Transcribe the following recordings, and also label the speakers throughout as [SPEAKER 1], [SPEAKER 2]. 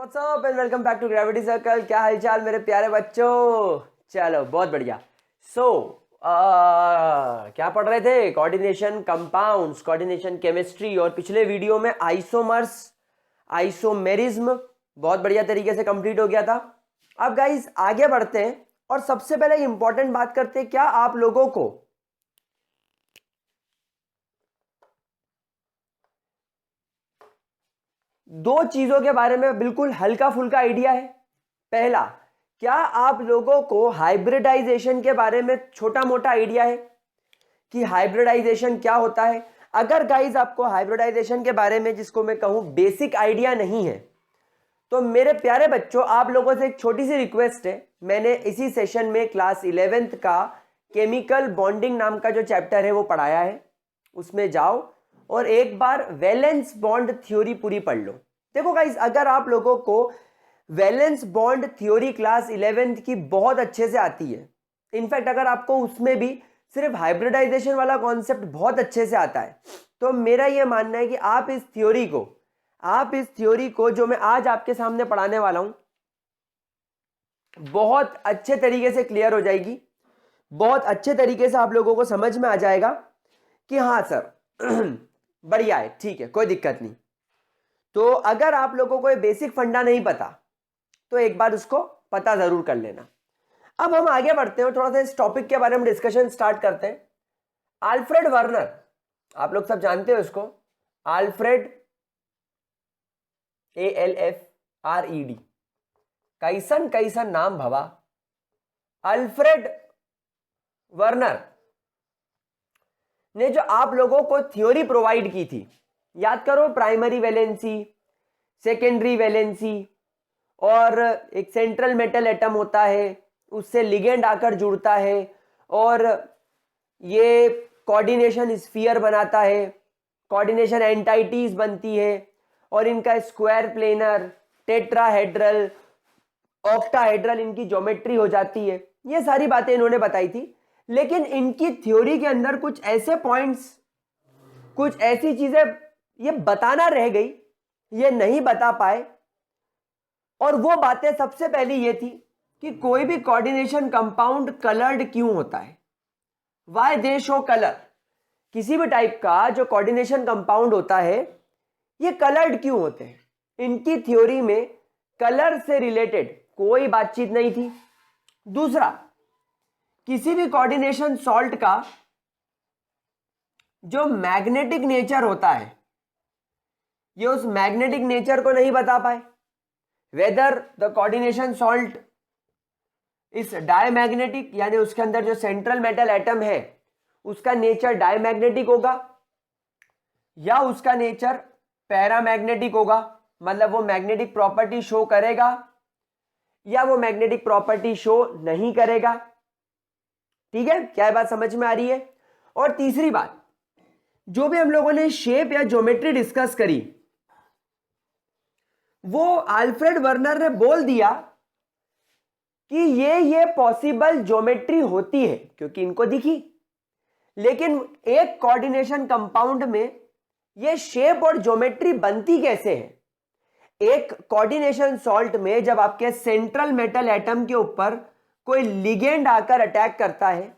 [SPEAKER 1] WhatsApp and welcome back to gravity circle. क्या हालचाल मेरे प्यारे बच्चों। चलो बहुत बढ़िया। क्या पढ़ रहे थे? कोऑर्डिनेशन कंपाउंड्स, कोऑर्डिनेशन केमिस्ट्री, और पिछले वीडियो में आइसोमर्स, आइसोमेरिज्म बहुत बढ़िया तरीके से कंप्लीट हो गया था। अब गाइस आगे बढ़ते हैं और सबसे पहले इंपॉर्टेंट बात करते हैं। क्या आप लोगों को दो चीजों के बारे में बिल्कुल हल्का फुल्का आइडिया है? पहला, क्या आप लोगों को हाइब्रिडाइजेशन के बारे में छोटा मोटा आइडिया है कि हाइब्रिडाइजेशन क्या होता है? अगर गाइस आपको हाइब्रिडाइजेशन के बारे में, जिसको मैं कहूं, बेसिक आइडिया नहीं है, तो मेरे प्यारे बच्चों आप लोगों से एक छोटी सी रिक्वेस्ट है। मैंने इसी सेशन में क्लास 11th का केमिकल बॉन्डिंग नाम का जो चैप्टर है वो पढ़ाया है। उसमें जाओ और एक बार वैलेंस बॉन्ड थ्योरी पूरी पढ़ लो। देखो गाइस, अगर आप लोगों को valence bond theory class 11th की बहुत अच्छे से आती है, इनफैक्ट अगर आपको उसमें भी सिर्फ हाइब्रिडाइजेशन वाला कॉन्सेप्ट बहुत अच्छे से आता है, तो मेरा यह मानना है कि आप इस थ्योरी को जो मैं आज आपके सामने पढ़ाने वाला हूं, बहुत अच्छे तरीके से क्लियर हो जाएगी। बहुत अच्छे तरीके से आप लोगों को समझ में आ जाएगा कि हाँ सर बढ़िया है, ठीक है, कोई दिक्कत नहीं। तो अगर आप लोगों को ये बेसिक फंडा नहीं पता तो एक बार उसको पता जरूर कर लेना। अब हम आगे बढ़ते हैं और थोड़ा सा इस टॉपिक के बारे में डिस्कशन स्टार्ट करते हैं। अल्फ्रेड वर्नर, आप लोग सब जानते हो इसको, अल्फ्रेड ALFRED, कैसन नाम भवा, अल्फ्रेड वर्नर ने जो आप लोगों को थ्योरी प्रोवाइड की थी, याद करो, प्राइमरी वैलेंसी, सेकेंडरी वैलेंसी, और एक सेंट्रल मेटल एटम होता है, उससे लिगेंड आकर जुड़ता है और ये कोऑर्डिनेशन स्फीयर बनाता है, कोऑर्डिनेशन एंटाइटीज बनती है, और इनका स्क्वायर प्लेनर, टेट्राहेड्रल, ऑक्टाहेड्रल इनकी ज्योमेट्री हो जाती है। ये सारी बातें इन्होंने बताई थी। लेकिन इनकी थ्योरी के अंदर कुछ ऐसे पॉइंट्स, कुछ ऐसी चीजें ये बताना रह गई, ये नहीं बता पाए। और वो बातें सबसे पहली ये थी कि कोई भी कोऑर्डिनेशन कंपाउंड कलर्ड क्यों होता है, वाई दे शो कलर। किसी भी टाइप का जो कोऑर्डिनेशन कंपाउंड होता है ये कलर्ड क्यों होते हैं? इनकी थ्योरी में कलर से रिलेटेड कोई बातचीत नहीं थी। दूसरा, किसी भी कोऑर्डिनेशन सॉल्ट का जो मैग्नेटिक नेचर होता है, ये उस मैग्नेटिक नेचर को नहीं बता पाए। वेदर द कोऑर्डिनेशन सॉल्ट इस डायमैग्नेटिक, यानी उसके अंदर जो सेंट्रल मेटल एटम है उसका नेचर डायमैग्नेटिक होगा, या उसका नेचर पैरामैग्नेटिक होगा, मतलब वो मैग्नेटिक प्रॉपर्टी शो करेगा या वो मैग्नेटिक प्रॉपर्टी शो नहीं करेगा। ठीक है, क्या बात समझ में आ रही है? और तीसरी बात, जो भी हम लोगों ने शेप या ज्योमेट्री डिस्कस करी, वो अल्फ्रेड वर्नर ने बोल दिया कि ये पॉसिबल ज्योमेट्री होती है क्योंकि इनको दिखी। लेकिन एक कोऑर्डिनेशन कंपाउंड में ये शेप और ज्योमेट्री बनती कैसे है? एक कोऑर्डिनेशन सॉल्ट में जब आपके सेंट्रल मेटल एटम के ऊपर कोई लिगेंड आकर अटैक करता है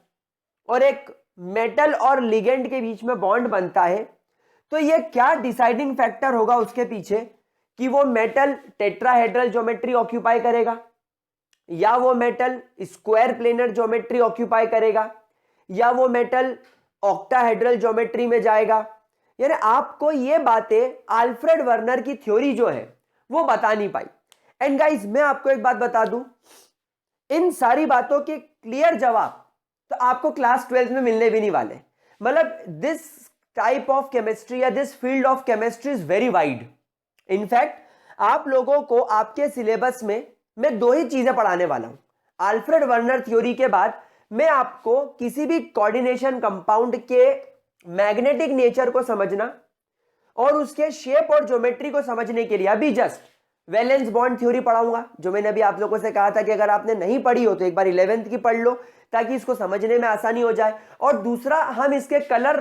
[SPEAKER 1] और एक मेटल और लिगेंड के बीच में बॉन्ड बनता है, तो ये क्या डिसाइडिंग फैक्टर होगा उसके पीछे कि वो मेटल टेट्राहेड्रल ज्योमेट्री ऑक्यूपाई करेगा, या वो metal square planar geometry occupy करेगा, या वो मेटल ऑक्टाहेड्रल ज्योमेट्री में जाएगा। यानी आपको ये बातें अल्फ्रेड वर्नर की थ्योरी जो है वो बता नहीं पाई। एंड गाइस, मैं आपको एक बात बता दूं, इन सारी बातों के क्लियर जवाब तो आपको क्लास 12 में मिलने भी नहीं वाले। मतलब दिस टाइप ऑफ केमिस्ट्री या this field of chemistry is very wide. In fact आप लोगों को आपके सिलेबस में मैं दो ही चीजें पढ़ाने वाला हूं। अल्फ्रेड वर्नर थ्योरी के बाद मैं आपको किसी भी कोऑर्डिनेशन कंपाउंड के मैग्नेटिक नेचर को समझना और उसके शेप और ज्योमेट्री को समझने के लिए अभी जस्ट वैलेंस बॉन्ड थ्योरी पढ़ाऊंगा, जो मैंने अभी आप लोगों से कहा था कि अगर आपने नहीं पढ़ी हो तो एक बार 11th की पढ़ लो ताकि इसको समझने में आसानी हो जाए। और दूसरा, हम इसके कलर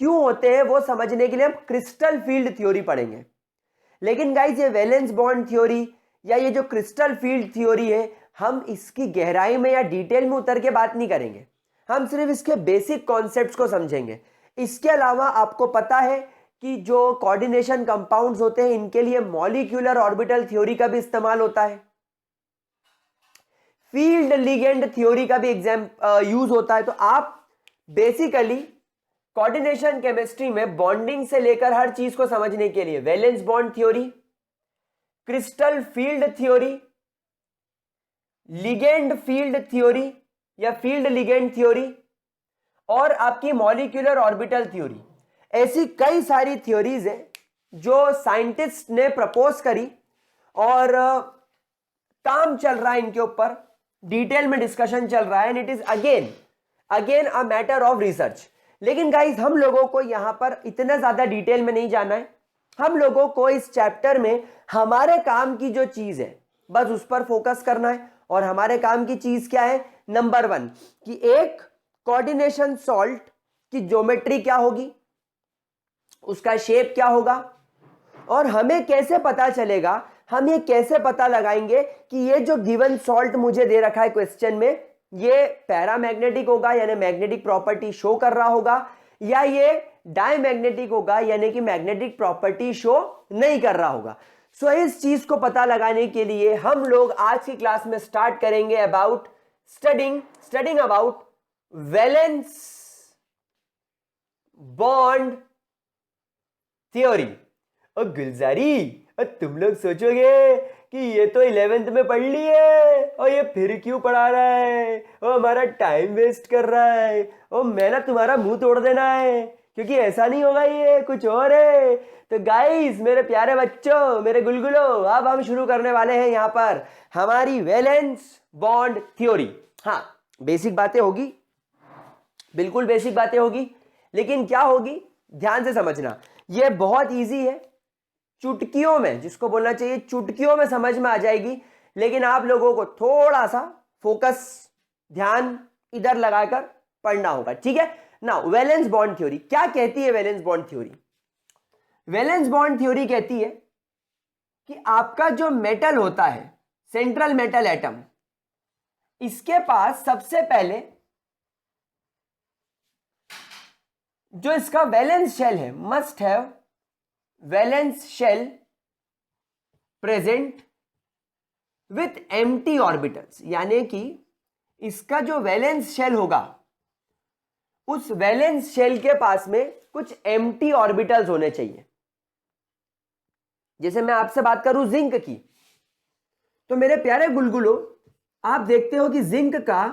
[SPEAKER 1] क्यों होते हैं वो समझने के लिए हम क्रिस्टल फील्ड थ्योरी पढ़ेंगे। लेकिन गाइस, ये वैलेंस बॉन्ड थ्योरी या ये जो क्रिस्टल फील्ड थ्योरी है, हम इसकी गहराई में या डिटेल में उतर के बात नहीं करेंगे, हम सिर्फ इसके बेसिक कॉन्सेप्ट्स को समझेंगे। इसके अलावा आपको पता है कि जो कोऑर्डिनेशन कंपाउंड्स होते हैं इनके लिए मॉलिक्यूलर ऑर्बिटल थ्योरी का भी इस्तेमाल होता है, फील्ड लिगेंड थ्योरी का भी यूज होता है। तो आप बेसिकली कोऑर्डिनेशन केमिस्ट्री में बॉन्डिंग से लेकर हर चीज को समझने के लिए valence bond theory, crystal field theory, ligand field theory या फील्ड लिगेंड थ्योरी और आपकी मॉलिक्यूलर ऑर्बिटल थ्योरी, ऐसी कई सारी थ्योरीज है जो साइंटिस्ट ने प्रपोज करी और काम चल रहा है इनके ऊपर, डिटेल में डिस्कशन चल रहा है, and it is again a matter of research. लेकिन गाइस हम लोगों को यहां पर इतना ज्यादा डिटेल में नहीं जाना है, हम लोगों को इस चैप्टर में हमारे काम की जो चीज है बस उस पर फोकस करना है। और हमारे काम की चीज क्या है? नंबर 1 कि एक कोऑर्डिनेशन सॉल्ट की ज्योमेट्री क्या होगी, उसका शेप क्या होगा, और हमें कैसे पता चलेगा, हम ये कैसे पता लगाएंगे कि ये जो गिवन सॉल्ट मुझे दे रखा है क्वेश्चन में ये पैरामैग्नेटिक होगा यानी मैग्नेटिक प्रॉपर्टी शो कर रहा होगा, या ये डायमैग्नेटिक होगा यानी कि मैग्नेटिक प्रॉपर्टी शो नहीं कर रहा होगा। सो इस चीज को पता लगाने के लिए हम लोग आज की क्लास में स्टार्ट करेंगे about studying about valence bond theory. और गुलजारी, तुम लोग सोचोगे कि ये तो 11th में पढ़ ली है और ये फिर क्यों पढ़ा रहा है, और हमारा टाइम वेस्ट कर रहा है, और मैं ना तुम्हारा मुंह तोड़ देना है, क्योंकि ऐसा नहीं होगा, ये कुछ और है। तो गाइस, मेरे प्यारे बच्चों, मेरे गुलगुलो, अब हम शुरू करने वाले हैं यहां पर हमारी वैलेंस बॉन्ड थ्योरी। हाँ, बेसिक बातें होगी, बिल्कुल बेसिक बातें होगी, लेकिन क्या होगी ध्यान से समझना, ये बहुत इजी है, चुटकियों में, जिसको बोलना चाहिए चुटकियों में समझ में आ जाएगी, लेकिन आप लोगों को थोड़ा सा फोकस ध्यान इधर लगाकर पढ़ना होगा, ठीक है ना। वैलेंस बॉन्ड थ्योरी क्या कहती है? Valence bond theory, valence bond theory कहती है कि आपका जो मेटल होता है, सेंट्रल मेटल एटम, इसके पास सबसे पहले जो इसका वैलेंस शेल है, must have valence shell present with empty orbitals, यानी कि इसका जो वैलेंस शेल होगा उस वैलेंस शेल के पास में कुछ एम्प्टी ऑर्बिटल्स होने चाहिए। जैसे मैं आपसे बात करूं जिंक की, तो मेरे प्यारे गुलगुलो, आप देखते हो कि जिंक का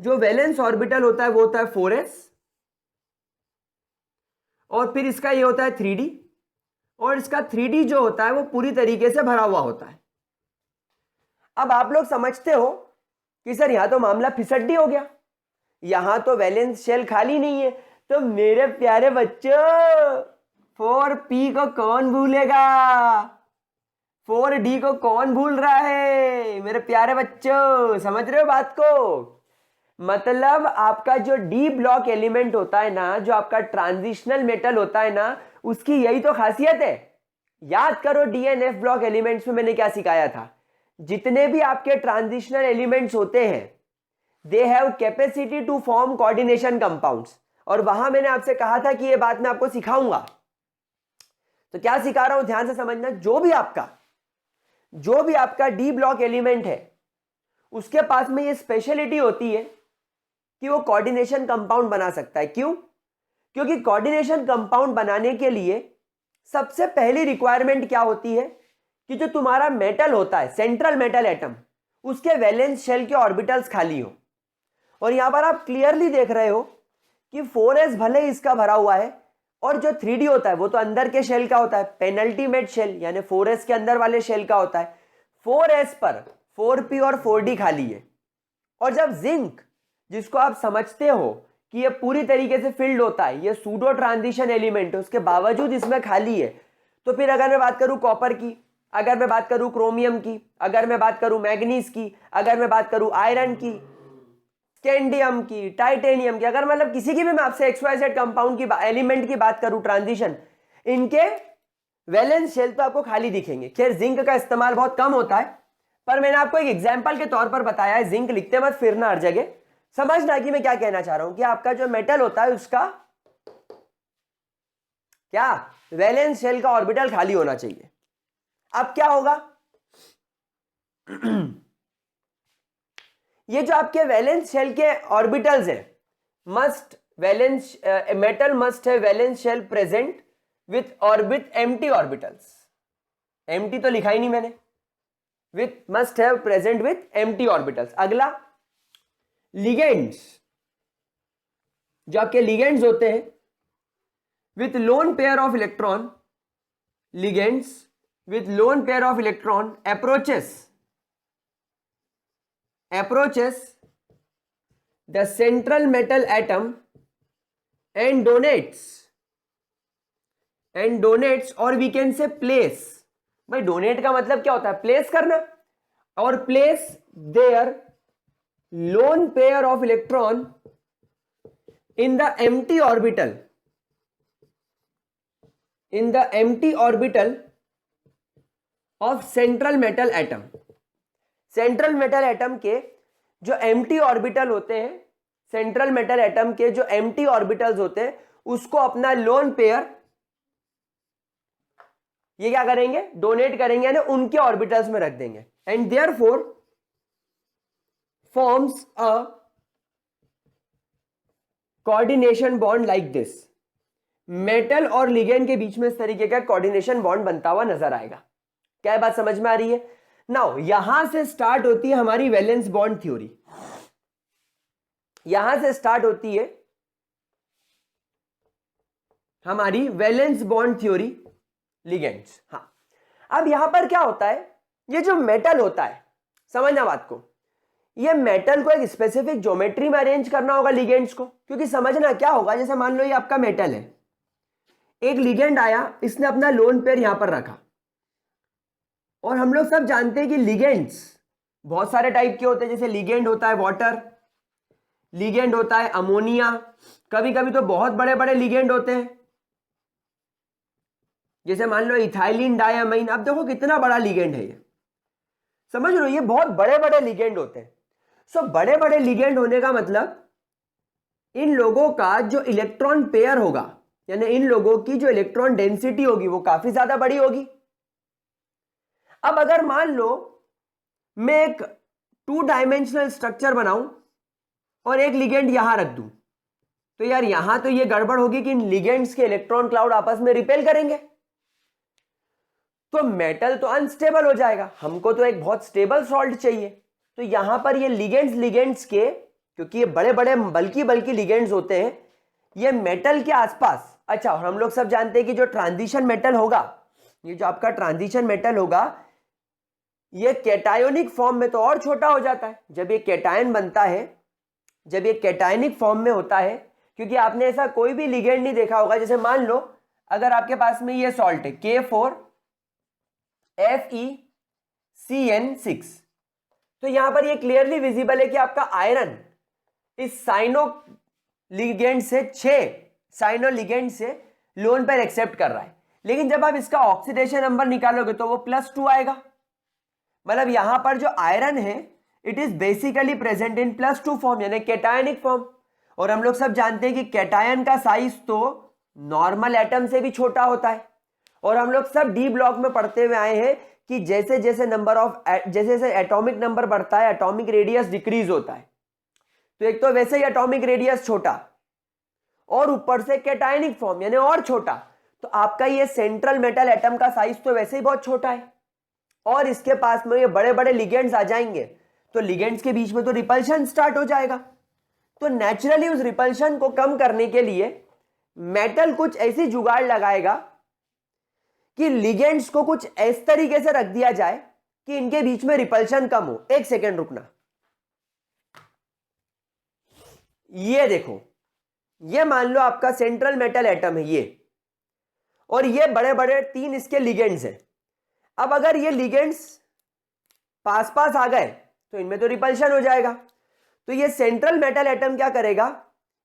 [SPEAKER 1] जो वैलेंस ऑर्बिटल होता है वो होता है 4s, और फिर इसका ये होता है 3d, और इसका 3d जो होता है वो पूरी तरीके से भरा हुआ होता है। अब आप लोग समझते हो कि सर यहां तो मामला फिसड्डी हो गया, यहां तो वैलेंस शेल खाली नहीं है। तो मेरे प्यारे बच्चों, 4p को कौन भूलेगा, 4d को कौन भूल रहा है? मेरे प्यारे बच्चों, समझ रहे हो बात को? मतलब आपका जो डी ब्लॉक एलिमेंट होता है ना, जो आपका ट्रांजिशनल मेटल होता है ना, उसकी यही तो खासियत है। याद करो डीएनएफ ब्लॉक एलिमेंट्स में मैंने क्या सिखाया था, जितने भी आपके ट्रांजिशनल एलिमेंट्स होते हैं they have capacity to form coordination compounds, और वहां मैंने आपसे कहा था कि ये बात मैं आपको सिखाऊंगा। तो क्या सिखा रहा हूं ध्यान से समझना, जो भी आपका डी ब्लॉक एलिमेंट है उसके पास में ये स्पेशलिटी होती है कि वो कोऑर्डिनेशन कंपाउंड बना सकता है। क्यों? क्योंकि कोऑर्डिनेशन कंपाउंड बनाने के लिए सबसे पहली रिक्वायरमेंट क्या होती है कि जो तुम्हारा मेटल होता है, सेंट्रल मेटल एटम, उसके वैलेंस शेल के ऑर्बिटल्स खाली हो। और यहां पर आप क्लियरली देख रहे हो कि 4s भले ही इसका भरा हुआ है, और जो 3d होता है वो तो अंदर के शेल का होता है, पेनल्टीमेट शेल यानी 4s के अंदर वाले शेल का होता है। 4s पर 4p और 4d खाली है। और जब जिंक, जिसको आप समझते हो कि ये पूरी तरीके से फिल्ड होता है, ये सूडो ट्रांजिशन एलिमेंट है, उसके बावजूद इसमें खाली है। तो फिर अगर मैं बात करूं कॉपर की, अगर मैं बात करूं क्रोमियम की, अगर मैं बात करूं मैग्नीज की, अगर मैं बात करूं आयरन की, स्कैंडियम की, टाइटेनियम की, अगर मतलब किसी की भी मैं आपसे XYZ कंपाउंड की एलिमेंट की बात करूं ट्रांजिशन, इनके वैलेंस शेल तो आपको खाली दिखेंगे। खैर जिंक का इस्तेमाल बहुत कम होता है, पर मैंने आपको एक एग्जाम्पल के तौर पर बताया है। जिंक लिखते मत फिरना हर जगह, समझना कि मैं क्या कहना चाह रहा हूं कि आपका जो मेटल होता है उसका क्या वैलेंस शेल का ऑर्बिटल खाली होना चाहिए। अब क्या होगा ये जो आपके वैलेंस शेल के ऑर्बिटल्स है, मस्ट वैलेंस मेटल मस्ट है valence shell present with empty orbitals. Empty तो लिखा ही नहीं मैंने, with must have present with empty orbitals. अगला लिगेंड्स, जो आपके लिगेंड्स होते हैं with lone pair of electron, ligands with lone pair of electron approaches the central metal atom and donates or we can say place। भाई donate का मतलब क्या होता है? प्लेस करना। और place there loan pair of electron in the empty orbital of central metal atom। Central metal atom के जो एम्प्टी ऑर्बिटल होते हैं, सेंट्रल मेटल एटम के जो एम्प्टी ऑर्बिटल्स होते हैं उसको अपना लोन पेयर ये क्या करेंगे? डोनेट करेंगे, यानी उनके ऑर्बिटल्स में रख देंगे। And therefore forms a coordination bond like this. Metal और लिगेंड के बीच में इस तरीके का कोऑर्डिनेशन बॉन्ड बनता हुआ नजर आएगा। क्या बात समझ में आ रही है? नाउ यहां से स्टार्ट होती है हमारी वैलेंस बॉन्ड थ्योरी। यहां से स्टार्ट होती है हमारी वैलेंस बॉन्ड थ्योरी लिगेंड्स। हाँ, अब यहां पर क्या होता है, ये जो मेटल होता है, समझना बात को, ये मेटल को एक स्पेसिफिक ज्योमेट्री में अरेंज करना होगा लिगेंड्स को। क्योंकि समझना क्या होगा, जैसे मान लो ये आपका मेटल है, एक लिगेंड आया, इसने अपना लोन पेयर यहां पर रखा। और हम लोग सब जानते हैं कि लिगेंड्स बहुत सारे टाइप के होते हैं। जैसे लिगेंड होता है वाटर, लिगेंड होता है अमोनिया, कभी कभी तो बहुत बड़े बड़े लिगेंड होते हैं, जैसे मान लो इथाइलिन डायमाइन। अब देखो कितना बड़ा लिगेंड है ये, समझ लो ये बहुत बड़े बड़े लिगेंड होते हैं। सो बड़े बड़े लिगेंड होने का मतलब इन लोगों का जो इलेक्ट्रॉन पेयर होगा, यानी इन लोगों की जो इलेक्ट्रॉन डेंसिटी होगी वो काफी ज्यादा बड़ी होगी। अब अगर मान लो मैं एक 2 डायमेंशनल स्ट्रक्चर बनाऊं और एक लिगेंड यहां रख दूं, तो यार यहां तो ये गड़बड़ होगी कि इन लिगेंड्स के इलेक्ट्रॉन क्लाउड आपस में रिपेल करेंगे, तो मेटल तो अनस्टेबल हो जाएगा। हमको तो एक बहुत स्टेबल सॉल्ट चाहिए। तो यहां पर ये लिगेंड्स के, क्योंकि ये बड़े बड़े बल्कि लिगेंड्स होते हैं, ये मेटल के आसपास। अच्छा, और हम लोग सब जानते हैं कि जो ट्रांजिशन मेटल होगा, ये जो आपका ट्रांजिशन मेटल होगा, ये कैटायोनिक फॉर्म में तो और छोटा हो जाता है। जब ये कैटायन बनता है, जब ये कैटायनिक फॉर्म में होता है, क्योंकि आपने ऐसा कोई भी लिगेंड नहीं देखा होगा, जैसे मान लो अगर आपके पास में ये सॉल्ट है K4FeCN6, तो यहां पर ये क्लियरली विजिबल है कि आपका आयरन इस साइनो लिगेंड से 6 साइनो लिगेंड से लोन पर एक्सेप्ट कर रहा है। लेकिन जब आप इसका ऑक्सीडेशन नंबर निकालोगे तो वो +2 आएगा। मतलब यहां पर जो आयरन है it is basically present in +2 form, यानी कैटायनिक फॉर्म। और हम लोग सब जानते हैं कि कैटायन का साइज तो नॉर्मल एटम से भी छोटा होता है। और हम लोग सब डी ब्लॉक में पढ़ते हुए आए हैं कि जैसे जैसे जैसे एटॉमिक नंबर बढ़ता है, एटॉमिक रेडियस डिक्रीज होता है। तो एक तो वैसे ही एटॉमिक रेडियस छोटा और ऊपर से कैटायनिक फॉर्म यानी और छोटा, तो आपका ये सेंट्रल मेटल एटम का साइज तो वैसे ही बहुत छोटा है। और इसके पास में ये बड़े बड़े लिगेंड्स आ जाएंगे, तो लिगेंड्स के बीच में तो रिपल्शन स्टार्ट हो जाएगा। तो नेचुरली उस रिपल्शन को कम करने के लिए मेटल कुछ ऐसी जुगाड़ लगाएगा कि लिगेंड्स को कुछ इस तरीके से रख दिया जाए कि इनके बीच में रिपल्शन कम हो। एक सेकेंड रुकना, ये देखो, ये मान लो आपका सेंट्रल मेटल एटम है ये, और ये बड़े बड़े 3 इसके लिगेंड्स हैं। अब अगर ये लिगेंड्स पास पास आ गए तो इनमें तो रिपल्शन हो जाएगा। तो ये सेंट्रल मेटल एटम क्या करेगा,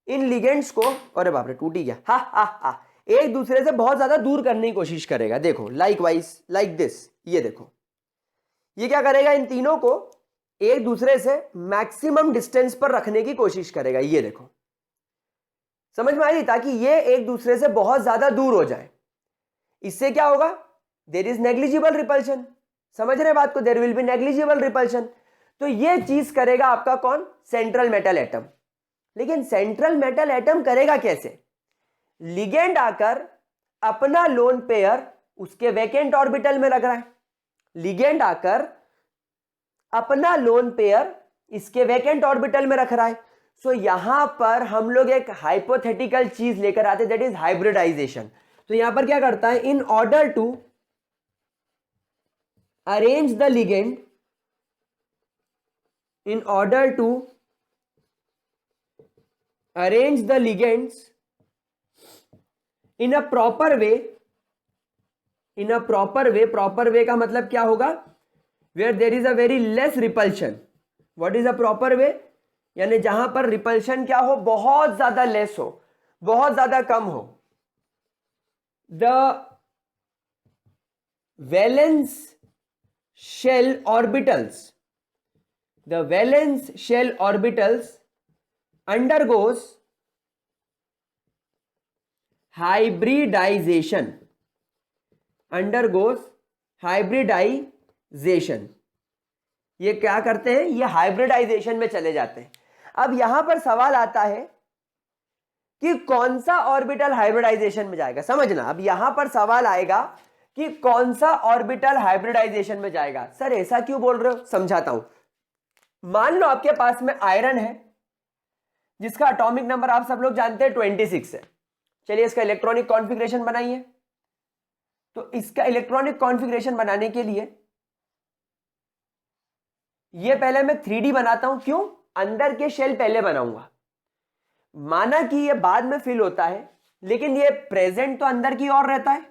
[SPEAKER 1] इन लिगेंड्स को, अरे बाप रे टूट ही गया, हा, एक दूसरे से बहुत ज्यादा दूर करने की कोशिश करेगा। देखो लाइक वाइज लाइक दिस, ये देखो ये क्या करेगा, इन तीनों को एक दूसरे से मैक्सिमम डिस्टेंस पर रखने की कोशिश करेगा। ये देखो समझ में आई, ताकि ये एक दूसरे से बहुत ज्यादा दूर हो जाए। इससे क्या होगा, देयर इज नेग्लिजिबल रिपल्शन। समझ रहे बात को, there will be negligible repulsion. तो ये चीज करेगा आपका कौन, सेंट्रल मेटल एटम। लेकिन सेंट्रल मेटल एटम करेगा कैसे, लिगेंड आकर अपना लोन पेयर उसके वैकेंट ऑर्बिटल में लग रहा है। लिगेंड आकर अपना लोन पेयर इसके वैकेंट ऑर्बिटल में रख रहा है। सो यहां पर हम लोग एक हाइपोथेटिकल चीज लेकर आते, दैट इज हाइब्रिडाइजेशन। तो यहां पर क्या करता है, in order to arrange the ligand, in order to arrange the ligands in a proper way, in a proper way, proper way का मतलब क्या होगा, where there is a very less repulsion. What is a proper way, यानी जहां पर repulsion क्या हो, बहुत ज्यादा लेस हो, बहुत ज्यादा कम हो। The valence shell orbitals, the valence shell orbitals undergoes hybridization, undergoes hybridization। ये क्या करते हैं, ये हाइब्रिडाइजेशन में चले जाते हैं। अब यहां पर सवाल आता है कि कौन सा ऑर्बिटल हाइब्रिडाइजेशन में जाएगा। समझना, अब यहां पर सवाल आएगा कि कौन सा ऑर्बिटल हाइब्रिडाइजेशन में जाएगा। सर ऐसा क्यों बोल रहे हो, समझाता हूं। मान लो आपके पास में आयरन है जिसका एटॉमिक नंबर आप सब लोग जानते हैं 26 है। चलिए इसका इलेक्ट्रॉनिक कॉन्फ़िगरेशन बनाइए। तो इसका इलेक्ट्रॉनिक कॉन्फ़िगरेशन बनाने के लिए ये पहले मैं 3D बनाता हूं। क्यों, अंदर के शेल पहले बनाऊंगा। माना कि ये बाद में फिल होता है, लेकिन ये प्रेजेंट तो अंदर की ओर रहता है।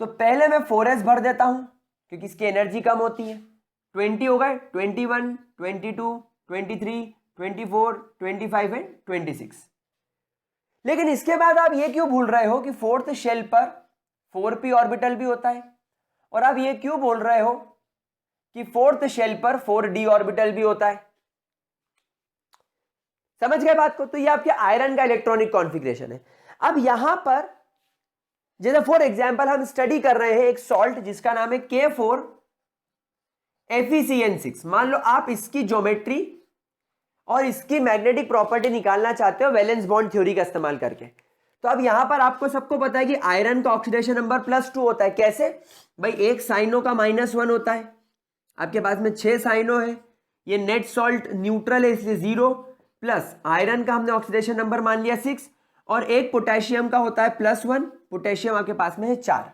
[SPEAKER 1] तो पहले मैं 4s भर देता हूं क्योंकि इसकी एनर्जी कम होती है। 20 हो गए, 21, 22, 23, 24, 25 एंड 26। लेकिन इसके बाद आप ये क्यों भूल रहे हो कि फोर्थ शेल पर 4p ऑर्बिटल भी होता है, और आप ये क्यों बोल रहे हो कि फोर्थ शेल पर 4d ऑर्बिटल भी होता है। समझ गए बात को। तो ये आपके आयरन का इलेक्ट्रॉनिक कॉन्फ़िगरेशन है। अब यहां पर जैसे फॉर एग्जांपल हम स्टडी कर रहे हैं एक सॉल्ट जिसका नाम है K4FeCN6। मान लो आप इसकी ज्योमेट्री और इसकी मैग्नेटिक प्रॉपर्टी निकालना चाहते हो वैलेंस बॉन्ड थ्योरी का इस्तेमाल करके। तो अब यहां पर आपको सबको पता है कि आयरन का ऑक्सीडेशन नंबर +2 होता है। कैसे भाई, एक साइनो का -1 होता है। आपके पास में 6 साइनो है, ये नेट सॉल्ट न्यूट्रल है इसलिए 0, प्लस आयरन का हमने ऑक्सीडेशन नंबर मान लिया 6, और एक पोटेशियम का होता है +1, पोटेशियम आपके पास में है 4।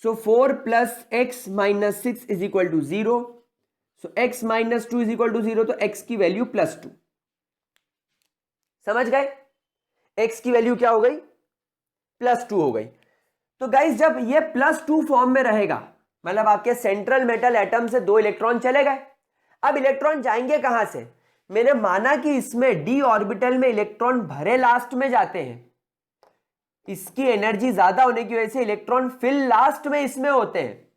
[SPEAKER 1] सो 4 + x - 6 = 0। सो x - 2 = 0, तो x की वैल्यू +2। समझ गए, x की वैल्यू क्या हो गई, +2 हो गई। तो गाइस जब ये +2 फॉर्म में रहेगा, मतलब आपके सेंट्रल मेटल एटम से 2 इलेक्ट्रॉन चले गए। अब इलेक्ट्रॉन जाएंगे कहां से, मैंने माना कि इसमें d ऑर्बिटल में इलेक्ट्रॉन भरे लास्ट में जाते हैं। इसकी एनर्जी ज्यादा होने की वजह से इलेक्ट्रॉन फिल लास्ट में इसमें होते हैं।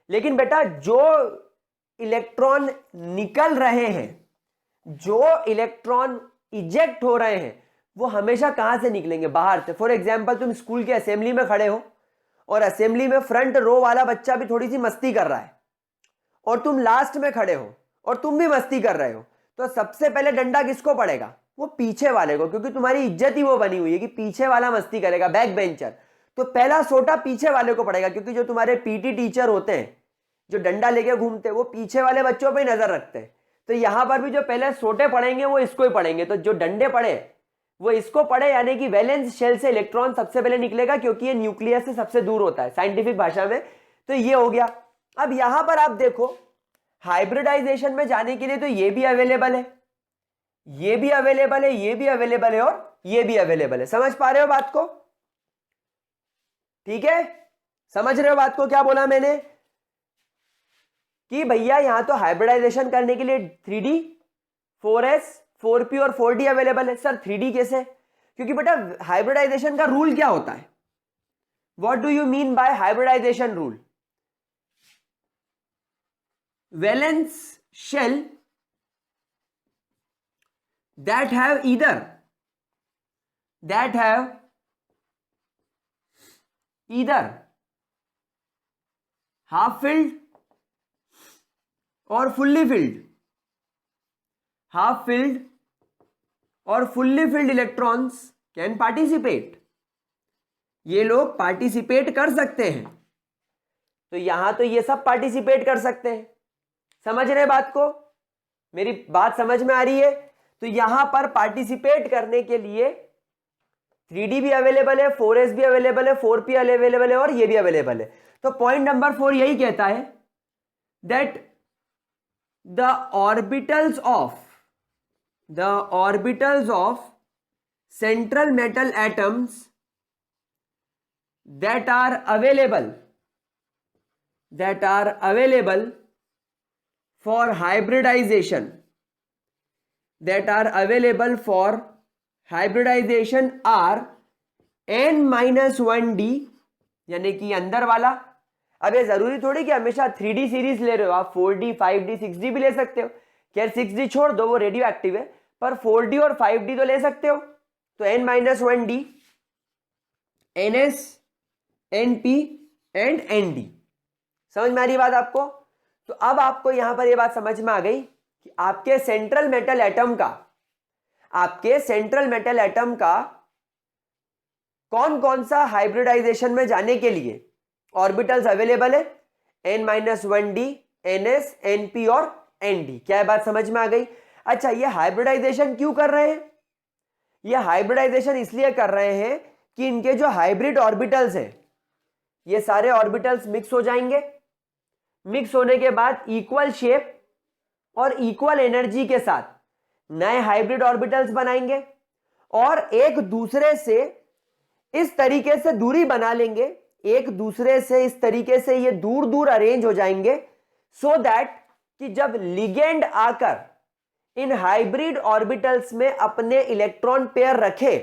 [SPEAKER 1] लेकिन बेटा जो इलेक्ट्रॉन निकल रहे हैं, जो इलेक्ट्रॉन इजेक्ट हो रहे हैं, वो हमेशा कहां से निकलेंगे, बाहर से। फॉर एग्जांपल तुम स्कूल के असेंबली में खड़े हो और असेंबली में फ्रंट रो वाला बच्चा भी थोड़ी सी मस्ती कर रहा है, और तुम लास्ट में खड़े हो और तुम भी मस्ती कर रहे हो, तो सबसे पहले डंडा किसको पड़ेगा, वो पीछे वाले को, क्योंकि तुम्हारी इज्जत ही वो बनी हुई है कि पीछे वाला मस्ती करेगा, बैक बेंचर। तो पहला सोटा पीछे वाले को पड़ेगा, क्योंकि जो तुम्हारे पीटी टीचर होते हैं जो डंडा लेके घूमते हैं, वो पीछे वाले बच्चों पे नजर रखते हैं। तो यहां पर भी जो पहले सोटे पड़ेंगे वो इसको ही पड़ेंगे। तो जो डंडे पड़े वो इसको पड़े, यानी कि वैलेंस शेल से इलेक्ट्रॉन सबसे पहले निकलेगा, क्योंकि ये न्यूक्लियस से सबसे दूर होता है साइंटिफिक भाषा में। तो ये हो गया। अब यहां पर आप देखो हाइब्रिडाइजेशन में जाने के लिए तो ये भी अवेलेबल है, ये भी अवेलेबल है, ये भी अवेलेबल है, और ये भी अवेलेबल है। समझ पा रहे हो बात को, ठीक है, समझ रहे हो बात को। क्या बोला मैंने कि भैया यहां तो हाइब्रिडाइजेशन करने के लिए 3D, 4s, 4p और 4d अवेलेबल है। सर 3D कैसे, क्योंकि बेटा हाइब्रिडाइजेशन का रूल क्या होता है? What do you mean by hybridization rule? Valence shell that have either half filled or fully filled, half filled or fully filled electrons can participate. ये लोग पार्टिसिपेट कर सकते हैं। तो यहां तो ये सब पार्टिसिपेट कर सकते हैं। समझ रहे बात को? मेरी बात समझ में आ रही है? तो यहां पर पार्टिसिपेट करने के लिए 3D भी अवेलेबल है, 4s भी अवेलेबल है, 4p अवेलेबल है और ये भी अवेलेबल है। तो पॉइंट नंबर 4 यही कहता है that the orbitals of central metal atoms that are available for hybridization are n-1d, यानी कि अंदर वाला। अब ये जरूरी थोड़ी कि हमेशा 3D सीरीज ले रहे हो आप, 4D 5D 6D भी ले सकते हो। खैर 6D छोड़ दो, वो रेडियो एक्टिव है, पर 4D और 5D तो ले सकते हो। तो n-1d, ns, np and nd। समझ में आ रही बात आपको? तो अब आपको यहां पर यह बात समझ में आ गई कि आपके सेंट्रल मेटल एटम का कौन कौन सा हाइब्रिडाइजेशन में जाने के लिए ऑर्बिटल्स अवेलेबल है, n-1d, ns, np और nd। क्या बात समझ में आ गई? अच्छा, ये हाइब्रिडाइजेशन क्यों कर रहे हैं? ये हाइब्रिडाइजेशन इसलिए कर रहे हैं कि इनके जो हाइब्रिड ऑर्बिटल्स हैं, ये सारे ऑर्बिटल्स मिक्स हो जाएंगे। मिक्स होने के बाद इक्वल शेप और इक्वल एनर्जी के साथ नए हाइब्रिड ऑर्बिटल्स बनाएंगे और एक दूसरे से इस तरीके से दूरी बना लेंगे, एक दूसरे से इस तरीके से ये दूर दूर अरेंज हो जाएंगे, सो दैट कि जब लिगेंड आकर इन हाइब्रिड ऑर्बिटल्स में अपने इलेक्ट्रॉन पेयर रखे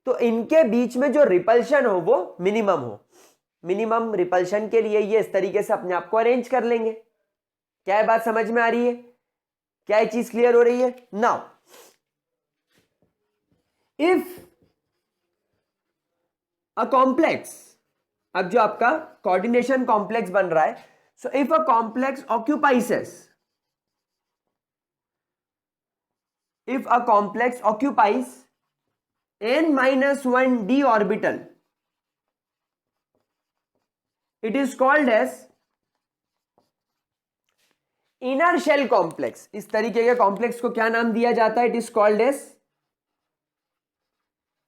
[SPEAKER 1] तो इनके बीच में जो रिपल्शन हो वो मिनिमम हो। मिनिमम रिपल्शन के लिए ये इस तरीके से अपने आप को अरेंज कर लेंगे। क्या बात समझ में आ रही है? क्या ये चीज क्लियर हो रही है? नाउ इफ अ कॉम्प्लेक्स, अब जो आपका कोऑर्डिनेशन कॉम्प्लेक्स बन रहा है, so if a complex occupies n-1d orbital, it is called as inner shell complex. इस तरीके के कॉम्प्लेक्स को क्या नाम दिया जाता है? It is called as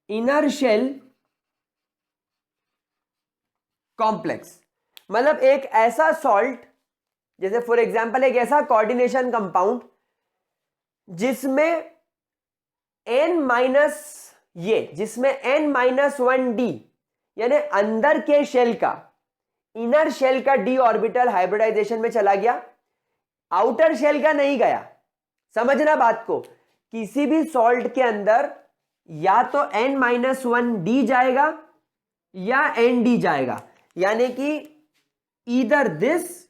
[SPEAKER 1] inner shell complex. मतलब एक ऐसा सॉल्ट, जैसे फॉर एग्जांपल एक ऐसा कोऑर्डिनेशन कंपाउंड जिसमें n-1d यानी अंदर के शेल का, इनर शेल का d ऑर्बिटल हाइब्रिडाइजेशन में चला गया, आउटर शेल का नहीं गया। समझना बात को, किसी भी सॉल्ट के अंदर या तो n-1d जाएगा या nd जाएगा, यानी कि ईदर दिस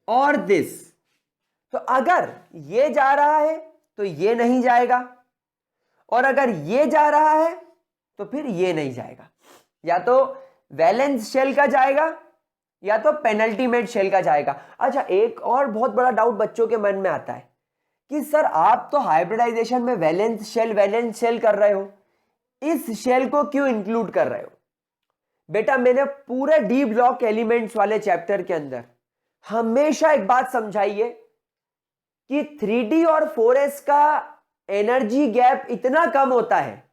[SPEAKER 1] और दिस। तो अगर ये जा रहा है तो ये नहीं जाएगा, और अगर ये जा रहा है तो फिर ये नहीं जाएगा। या तो वैलेंस शेल का जाएगा या तो पेनल्टीमेट शेल का जाएगा। अच्छा, एक और बहुत बड़ा डाउट बच्चों के मन में आता है कि सर आप तो हाइब्रिडाइजेशन में वैलेंस शेल कर रहे हो, इस शेल को क्यों इंक्लूड कर रहे हो? बेटा, मैंने पूरे डी ब्लॉक एलिमेंट्स वाले चैप्टर के अंदर हमेशा एक बात समझाई है कि 3D और 4s का एनर्जी गैप इतना कम होता है,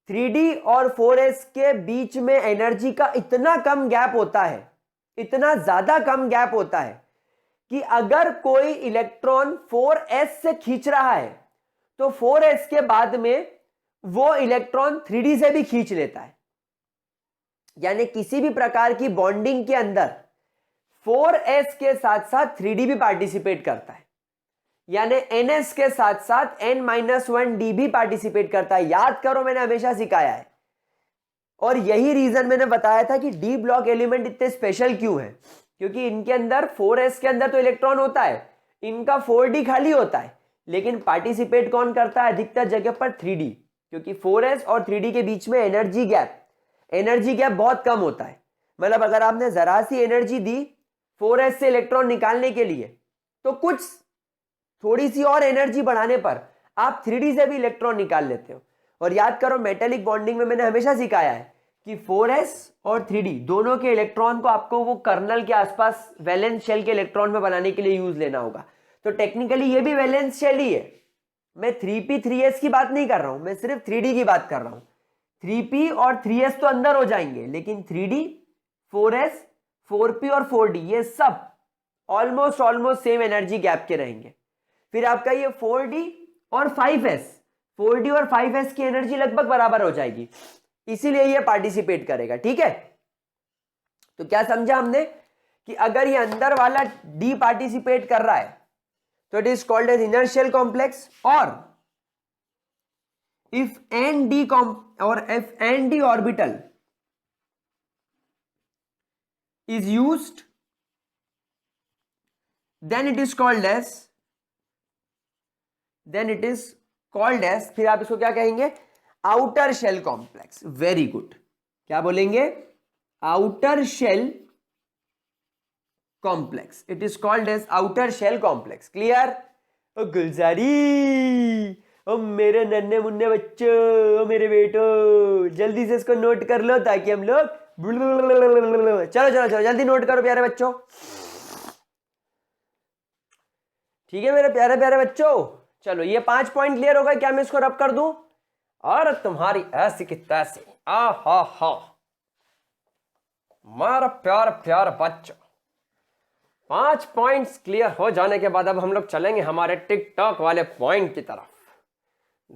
[SPEAKER 1] 3D और 4s के बीच में एनर्जी का इतना कम गैप होता है, इतना ज्यादा कम गैप होता है कि अगर कोई इलेक्ट्रॉन 4s से खींच रहा है तो 4s के बाद में वो इलेक्ट्रॉन 3D से भी खींच लेता है। यानी किसी भी प्रकार की बॉन्डिंग के अंदर 4s के साथ साथ 3D भी पार्टिसिपेट करता है। यानी NS के साथ साथ N-1D भी पार्टिसिपेट करता है। याद करो, मैंने हमेशा सिखाया है। और यही रीजन मैंने बताया था कि डी ब्लॉक एलिमेंट इतने स्पेशल क्यों है, क्योंकि इनके अंदर 4s के अंदर तो इलेक्ट्रॉन होता है, इनका 4d खाली होता है, लेकिन पार्टिसिपेट कौन करता है अधिकतर जगह पर 3d, क्योंकि 4s और 3d के बीच में एनर्जी गैप बहुत कम होता है। मतलब अगर आपने जरा सी एनर्जी दी 4s से इलेक्ट्रॉन निकालने के लिए, तो कुछ थोड़ी सी और एनर्जी बढ़ाने पर आप 3d से भी इलेक्ट्रॉन निकाल लेते हो। और याद करो, मेटेलिक बॉन्डिंग में मैंने हमेशा सिखाया है कि 4s और 3d दोनों के इलेक्ट्रॉन को आपको वो कर्नल के आसपास वैलेंस शेल के इलेक्ट्रॉन में बनाने के लिए यूज लेना होगा। तो टेक्निकली ये भी वैलेंस शेल ही है। मैं 3p 3s की बात नहीं कर रहा हूं, मैं सिर्फ 3d की बात कर रहा हूं। 3p और 3s तो अंदर हो जाएंगे, लेकिन 3d 4s 4p और 4d ये सब ऑलमोस्ट सेम एनर्जी गैप के रहेंगे। फिर आपका ये 4d और 5s 4d और 5s की एनर्जी लगभग बराबर हो जाएगी, इसीलिए ये पार्टिसिपेट करेगा। ठीक है, तो क्या समझा हमने कि अगर ये अंदर वाला d पार्टिसिपेट कर रहा है तो it is called as inner shell complex. और if an d orbital is used, then it is called as फिर आप इसको क्या कहेंगे, outer shell complex. Very good, क्या बोलेंगे, outer shell complex. It is called as outer shell complex. Clear? ओ गुलजारी, ओ मेरे नन्हे मुन्ने बच्चों, ओ मेरे बेटो, जल्दी से इसको नोट कर लो ताकि हम लोग चलो जल्दी नोट करो प्यारे बच्चों। ठीक है मेरे प्यारे प्यारे बच्चों, चलो ये 5 पॉइंट क्लियर होगा। क्या मैं इसको रब कर दूं? और तुम्हारी ऐसी की तैसी, हा मारा प्यार प्यार बच्चों, 5 पॉइंट्स क्लियर हो जाने के बाद अब हम लोग चलेंगे हमारे टिकटॉक वाले पॉइंट की तरफ।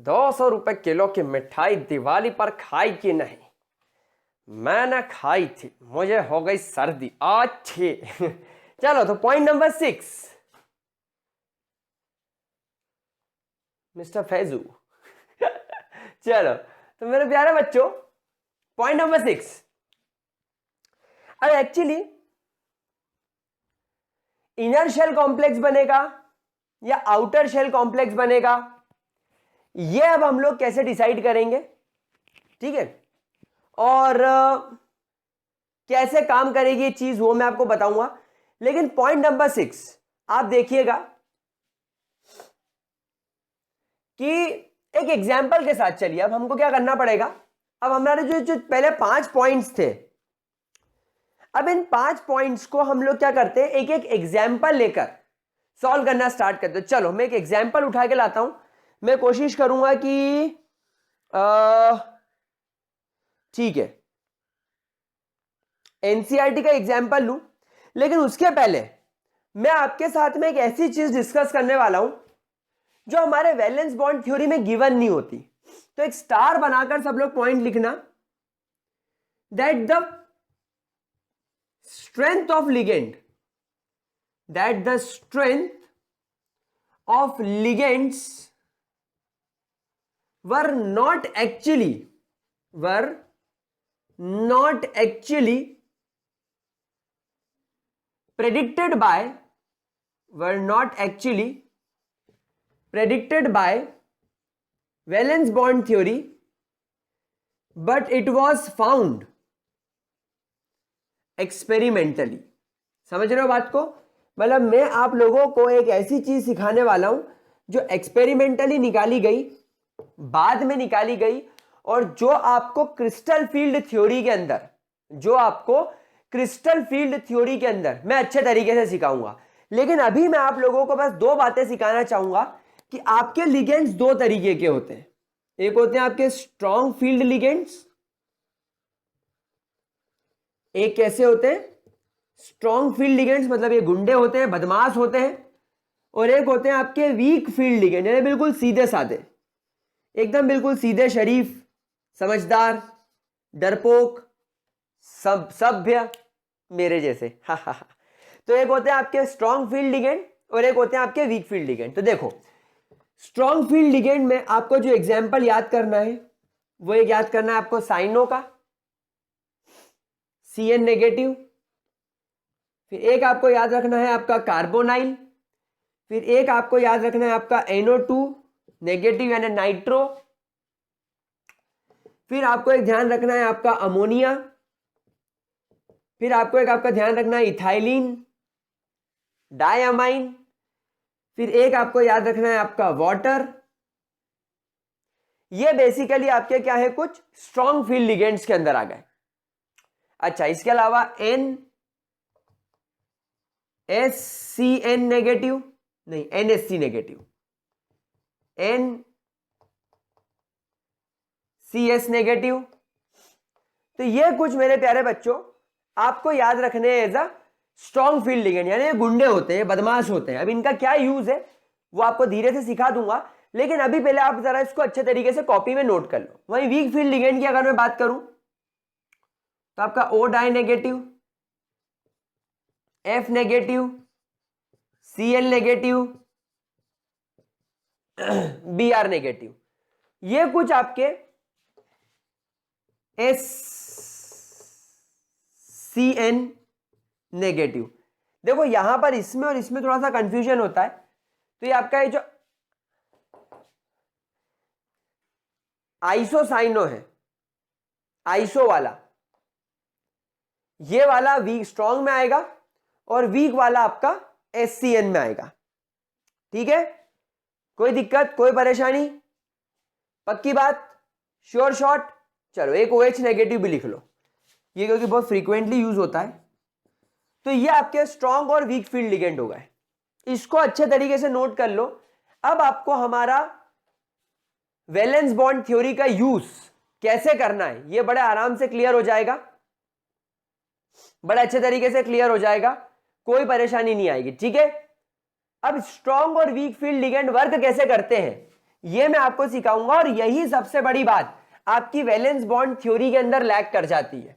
[SPEAKER 1] 200 रुपए किलो की मिठाई दिवाली पर खाई कि नहीं? मैंने खाई थी, मुझे हो गई सर्दी अच्छी। चलो तो पॉइंट नंबर 6, मिस्टर फैजू। चलो तो मेरे प्यारे बच्चों, पॉइंट नंबर 6, अब एक्चुअली इनर शेल कॉम्प्लेक्स बनेगा या आउटर शेल कॉम्प्लेक्स बनेगा, ये अब हम लोग कैसे डिसाइड करेंगे। ठीक है, और कैसे काम करेगी ये चीज वो मैं आपको बताऊंगा। लेकिन पॉइंट नंबर 6 आप देखिएगा कि एक एग्जाम्पल के साथ चलिए। अब हमको क्या करना पड़ेगा, अब हमारे जो पहले 5 पॉइंट्स थे, अब इन 5 पॉइंट्स को हम लोग क्या करते हैं, एक एक एग्जाम्पल लेकर सॉल्व करना स्टार्ट करते हैं। चलो मैं एक एग्जाम्पल उठा के लाता हूं। मैं कोशिश करूंगा कि ठीक है एनसीईआरटी का एग्जाम्पल लूं, लेकिन उसके पहले मैं आपके साथ में एक ऐसी चीज डिस्कस करने वाला हूं जो हमारे वैलेंस बॉन्ड थ्योरी में गिवन नहीं होती। तो एक स्टार बनाकर सब लोग पॉइंट लिखना, that the strength of ligand, that the strength of ligands were not actually predicted by valence bond theory, but it was found experimentally। समझ रहे हो बात को? मतलब मैं आप लोगों को एक ऐसी चीज सिखाने वाला हूं जो एक्सपेरिमेंटली निकाली गई, बाद में निकाली गई, और जो आपको क्रिस्टल फील्ड थ्योरी के अंदर मैं अच्छे तरीके से सिखाऊंगा। लेकिन अभी मैं आप लोगों को बस 2 बातें सिखाना चाहूंगा कि आपके लिगेंड्स 2 तरीके के होते हैं। एक होते हैं आपके स्ट्रॉन्ग फील्ड लिगेंड्स, एक कैसे होते हैं स्ट्रॉन्ग फील्ड लिगेंड्स, मतलब ये गुंडे होते हैं, बदमाश होते हैं, और एक होते हैं आपके वीक फील्ड लिगेंड, यानी बिल्कुल सीधे साधे, एकदम बिल्कुल सीधे, शरीफ, समझदार, डरपोक, सभ्य, मेरे जैसे। तो एक होते हैं आपके स्ट्रॉन्ग फील्ड लिगेंड और एक होते हैं आपके वीक फील्ड लिगेंड। तो देखो स्ट्रॉन्ग फील्ड लिगेंड में आपको जो एग्जाम्पल याद करना है वो एक याद करना है आपको साइनो का, CN नेगेटिव। फिर एक आपको याद रखना है आपका कार्बोनाइल। फिर एक आपको याद रखना है आपका NO2 नेगेटिव यानी नाइट्रो। फिर आपको एक ध्यान रखना है आपका अमोनिया। फिर आपको एक आपका ध्यान रखना है इथाइलिन, डायमाइन। फिर एक आपको याद रखना है आपका वाटर। ये बेसिकली आपके क्या है, कुछ स्ट्रॉन्ग फील्ड लिगेंड्स के अंदर आ गए। अच्छा, इसके अलावा NSCN नेगेटिव, नहीं NSC नेगेटिव, NCS नेगेटिव। तो ये कुछ मेरे प्यारे बच्चों आपको याद रखने हैं as a strong field ligand, यानी ये गुंडे होते हैं, बदमाश होते हैं। अब इनका क्या यूज है वो आपको धीरे से सिखा दूंगा, लेकिन अभी पहले आप जरा इसको अच्छे तरीके से कॉपी में नोट कर लो। वहीं वीक फील्ड लिगेंड की अगर मैं बात करूं तो आपका O die negative, F negative, Cl negative, Br negative, ये कुछ आपके SCN नेगेटिव। देखो यहां पर इसमें और इसमें थोड़ा सा कंफ्यूजन होता है। तो ये आपका ये जो आइसोसाइनो है, आइसो वाला, ये वाला वीक स्ट्रॉन्ग में आएगा और वीक वाला आपका SCN में आएगा। ठीक है, कोई दिक्कत, कोई परेशानी, पक्की बात, श्योर शॉट। चलो एक OH नेगेटिव भी लिख लो, ये क्योंकि बहुत फ्रीक्वेंटली यूज होता है। तो ये आपके स्ट्रॉन्ग और वीक फील्ड लिगेंड हो गए, इसको अच्छे तरीके से नोट कर लो। अब आपको हमारा वैलेंस बॉन्ड थ्योरी का यूज कैसे करना है ये बड़े आराम से क्लियर हो जाएगा, बड़े अच्छे तरीके से क्लियर हो जाएगा, कोई परेशानी नहीं आएगी। ठीक है, अब स्ट्रॉन्ग और वीक फील्ड लिगेंड वर्क कैसे करते हैं ये मैं आपको सिखाऊंगा, और यही सबसे बड़ी बात आपकी वैलेंस बॉन्ड थ्योरी के अंदर लैग कर जाती है।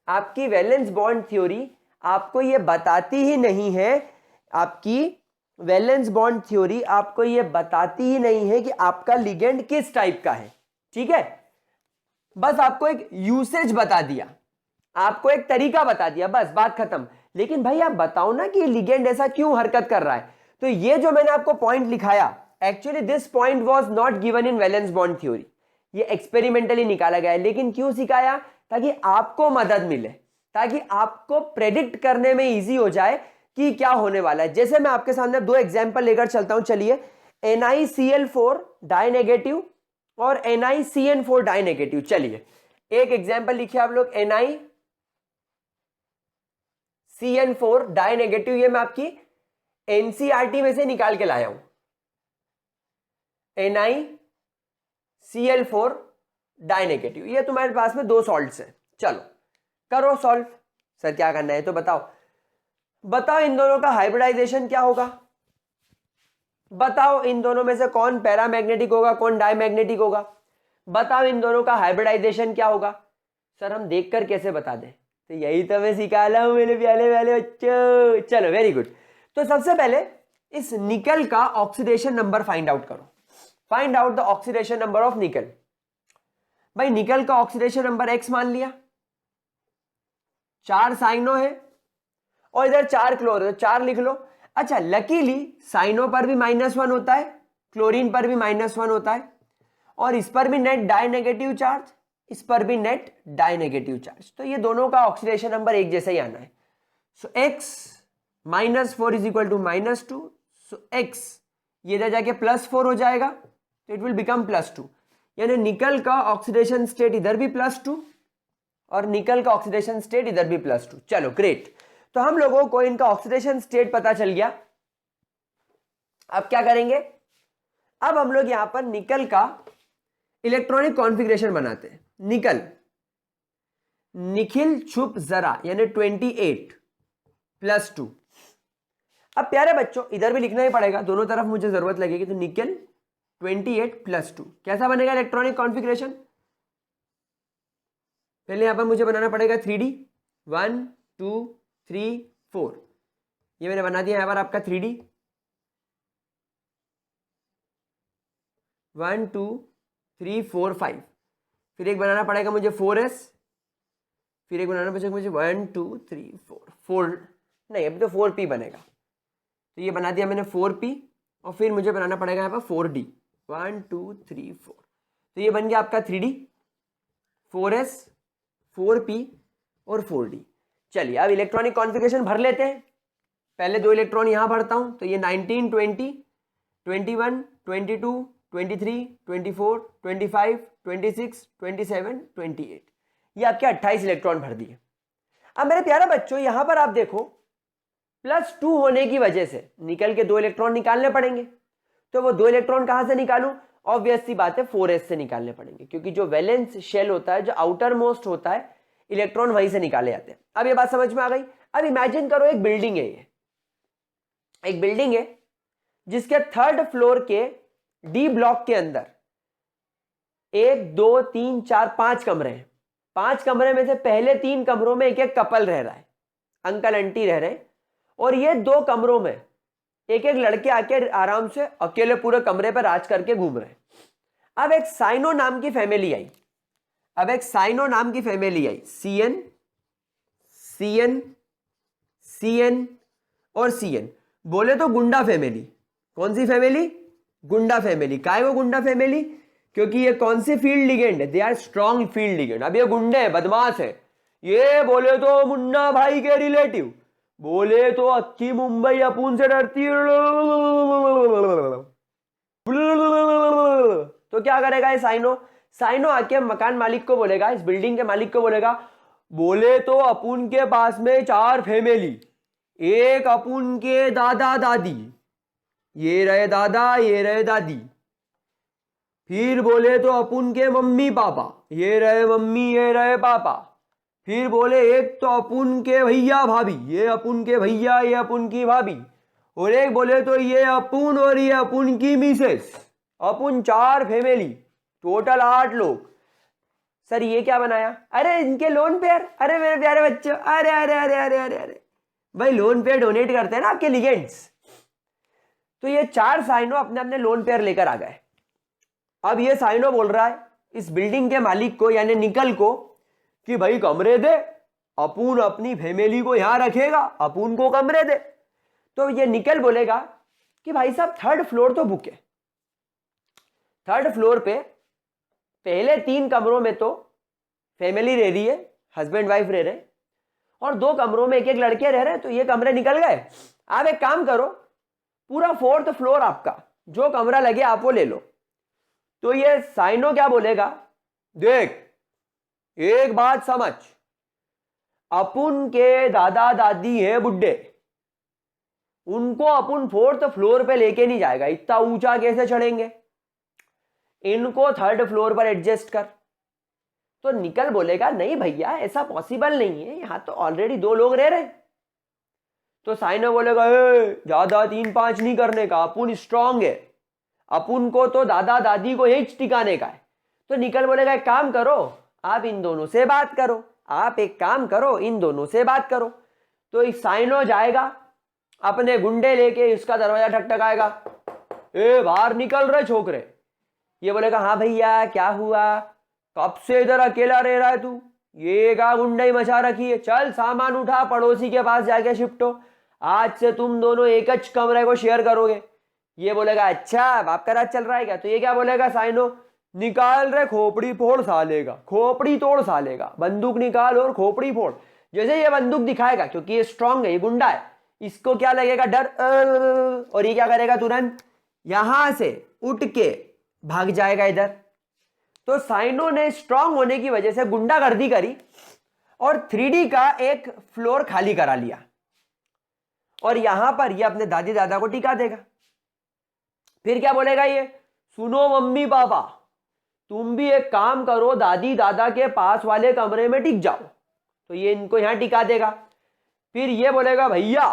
[SPEAKER 1] आपकी वैलेंस बॉन्ड थ्योरी आपको यह बताती ही नहीं है, आपकी वैलेंस बॉन्ड थ्योरी आपको यह बताती ही नहीं है कि आपका लिगेंड किस टाइप का है। ठीक है, बस आपको एक यूसेज बता दिया, आपको एक तरीका बता दिया, बस बात खत्म। लेकिन भाई आप बताओ ना कि लिगेंड ऐसा क्यों हरकत कर रहा है। तो ये जो मैंने आपको पॉइंट लिखाया, actually this point was not given in valence bond theory, ये एक्सपेरिमेंटली निकाला गया है। लेकिन क्यों सिखाया, ताकि आपको मदद मिले, ताकि आपको प्रेडिक्ट करने में इजी हो जाए कि क्या होने वाला है। जैसे मैं आपके सामने दो एग्जांपल लेकर चलता हूं, चलिए। NiCl4 डाई नेगेटिव और NiCN4 डाई नेगेटिव। चलिए एक एग्जांपल लिखिए आप लोग, NiCN4 डाई नेगेटिव, ये मैं आपकी NCERT में से निकाल के लाया हूं। NiCl4 डाई नेगेटिव, ये तुम्हारे पास में दो सॉल्ट्स हैं। चलो करो सॉल्व। सर क्या करना है तो बताओ, बताओ इन दोनों का हाइब्रिडाइजेशन क्या होगा, बताओ इन दोनों में से कौन पैरामैग्नेटिक होगा, कौन डायमैग्नेटिक होगा, बताओ इन दोनों का हाइब्रिडाइजेशन क्या होगा। सर हम देखकर कैसे बता दें, तो यही तो मैं सिखा रहा हूं मेरे प्याले वाले बच्चों। चलो वेरी गुड। तो सबसे पहले इस निकल का ऑक्सीडेशन नंबर फाइंड आउट करो, find out the oxidation number of निकल। भाई निकल का ऑक्सीडेशन नंबर X मान लिया, 4 साइनो है और इधर 4 क्लोर है, तो 4 लिख लो। अच्छा लकीली साइनो पर भी -1 होता है, क्लोरीन पर भी -1 होता है, और इस पर भी नेट डाई नेगेटिव चार्ज, इस पर भी नेट डाई नेगेटिव चार्ज। तो ये दोनों का ऑक्सीडेशन नंबर एक जैसा ही आना है। So X -4 is equal to -2। So X ये इधर जाके +4 हो जाएगा, तो इट विल बिकम +2, यानी निकल का ऑक्सीडेशन स्टेट इधर भी +2 और निकल का ऑक्सीडेशन स्टेट इधर भी +2। चलो ग्रेट, तो हम लोगों को इनका ऑक्सीडेशन स्टेट पता चल गया। अब क्या करेंगे, अब हम लोग यहां पर निकल का इलेक्ट्रॉनिक कॉन्फ़िगरेशन बनाते हैं। निकल निखिल छुप जरा यानी 28 +2। अब प्यारे बच्चों इधर भी लिखना ही पड़ेगा, दोनों तरफ मुझे जरूरत लगेगी। तो निकल 28 +2 कैसा बनेगा इलेक्ट्रॉनिक कॉन्फ़िगरेशन, पहले यहां पर मुझे बनाना पड़ेगा 3D, 1 2 3 4, ये मैंने बना दिया यहां पर आपका 3D। 1 2 3 4 5, फिर एक बनाना पड़ेगा मुझे 4s, फिर एक बनाना पड़ेगा मुझे 1 2 3 4 नहीं, अभी तो 4p बनेगा, तो ये बना दिया मैंने 4p, और फिर मुझे बनाना पड़ेगा यहाँ पर 4d, 1 2 3 4, तो ये बन गया आपका 3d, 4s 4p और 4d। चलिए अब इलेक्ट्रॉनिक कॉन्फ़िगरेशन भर लेते हैं। पहले 2 इलेक्ट्रॉन यहाँ भरता हूँ, तो ये 19 20 21 22 23 24 25 26 27 28, ये आपके 28 इलेक्ट्रॉन भर दिए। अब मेरे प्यारे बच्चों यहाँ पर आप देखो +2 होने की वजह से निकल के 2 इलेक्ट्रॉन निकालने पड़ेंगे, तो वो 2 इलेक्ट्रॉन कहाँ से निकालूं? ऑब्वियस सी बात है 4s से निकालने पड़ेंगे, क्योंकि जो वैलेंस शेल होता है, जो आउटर मोस्ट होता है, इलेक्ट्रॉन वहीं से निकाले जाते हैं। अब ये बात समझ में आ गई। अब इमेजिन करो एक बिल्डिंग है, ये एक बिल्डिंग है जिसके 3rd फ्लोर के डी ब्लॉक के अंदर 1 2 3 4 5 कमरे हैं। 5 कमरे में से पहले 3 कमरों में एक एक कपल रह रहा है, अंकल आंटी रह रहे हैं, और ये 2 कमरों में एक एक लड़के आके आराम से अकेले पूरे कमरे पर राज करके घूम रहे हैं। अब एक साइनो नाम की family I, CN CN CN और CN, बोले तो गुंडा फैमिली। कौन सी फैमिली? गुंडा फैमिली। काय वो गुंडा फैमिली? क्योंकि ये कौन सी फील्ड लिगेंड है? They are strong field ligand. अब ये गुंडे हैं, बदमाश है, ये बोले तो मुन्ना भाई के रिलेटिव, बोले तो अक्की मुंबई अपून से डरती है, तो क्या करेगा ये साइनो आके मकान मालिक को बोलेगा, इस बिल्डिंग के मालिक को बोलेगा, बोले तो अपुन के पास में 4 फैमिली, एक अपुन के दादा दादी, ये रहे दादा ये रहे दादी, फिर बोले तो अपुन के मम्मी पापा, ये रहे मम्मी ये रहे पापा, फिर बोले एक तो अपुन के भैया भाभी, ये अपुन के भैया ये अपुन की भाभी, और एक बोले तो ये अपुन और ये अपुन की मिसेस, अपुन 4 फैमिली, टोटल 8 लोग। सर ये क्या बनाया? अरे इनके लोन पेयर। अरे मेरे प्यारे बच्चों, अरे अरे अरे अरे अरे अरे भाई, लोन पेयर डोनेट करते हैं ना आपके लिगेंड्स, तो ये 4 साइनो अपने अपने लोन पेयर लेकर आ गए। अब ये साइनो बोल रहा है इस बिल्डिंग के मालिक को, यानी निकल को, कि भाई कमरे दे, अपुन अपनी फैमिली को यहां रखेगा, अपुन को कमरे दे। तो ये निकल बोलेगा कि भाई साहब 3rd फ्लोर तो बुक है, 3rd फ्लोर पे पहले 3 कमरों में तो फैमिली रह रही है, हस्बैंड वाइफ रह रहे, और 2 कमरों में एक एक लड़के रह रहे हैं, तो ये कमरे निकल गए। आप एक काम करो, पूरा 4th फ्लोर आपका जो कमरा लगे आप वो ले लो। तो ये साइनो क्या बोलेगा? देख एक बात समझ, अपुन के दादा दादी है बुड्ढे, उनको अपुन 4th फ्लोर पे लेके नहीं जाएगा, इतना ऊंचा कैसे चढ़ेंगे, इनको 3rd फ्लोर पर एडजस्ट कर। तो निकल बोलेगा नहीं भैया ऐसा पॉसिबल नहीं है, यहां तो ऑलरेडी 2 लोग रह रहे। तो साइनो बोलेगा ज्यादा 3-5 नहीं करने का, अपुन स्ट्रांग है, अपुन को तो दादा दादी को यही टिकाने का है। तो निकल बोलेगा एक काम करो, आप इन दोनों से बात करो, आप एक काम करो इन दोनों से बात करो। तो इस साइनो जाएगा अपने गुंडे लेके, इसका दरवाजा ठकठकाएगा, ए बाहर निकल रहे छोकरे। ये बोलेगा हाँ भैया क्या हुआ, कब से इधर अकेला रह रहा है तू, ये क्या गुंडाई मचा रखी है, चल सामान उठा पड़ोसी के पास जाके शिफ्ट हो, आज से तुम दोनों एक ही कमरे को शेयर करोगे। ये बोलेगा अच्छा आपका राज चल रहा है क्या? तो ये क्या बोलेगा साइनो, निकाल रहे खोपड़ी फोड़ सालेगा, खोपड़ी तोड़ सालेगा, बंदूक निकाल और खोपड़ी फोड़। जैसे ये बंदूक दिखाएगा, क्योंकि ये स्ट्रांग है, ये गुंडा है, इसको क्या लगेगा डर, और ये क्या करेगा तुरंत यहां से उठ के भाग जाएगा इधर। तो साइनो ने स्ट्रांग होने की वजह से गुंडागर्दी करी और 3D का एक फ्लोर खाली करा लिया, और यहां पर ये अपने दादी दादा को टिका देगा। फिर क्या बोलेगा ये, सुनो मम्मी पापा तुम भी एक काम करो, दादी दादा के पास वाले कमरे में टिक जाओ। तो ये इनको यहां टिका देगा। फिर ये बोलेगा भैया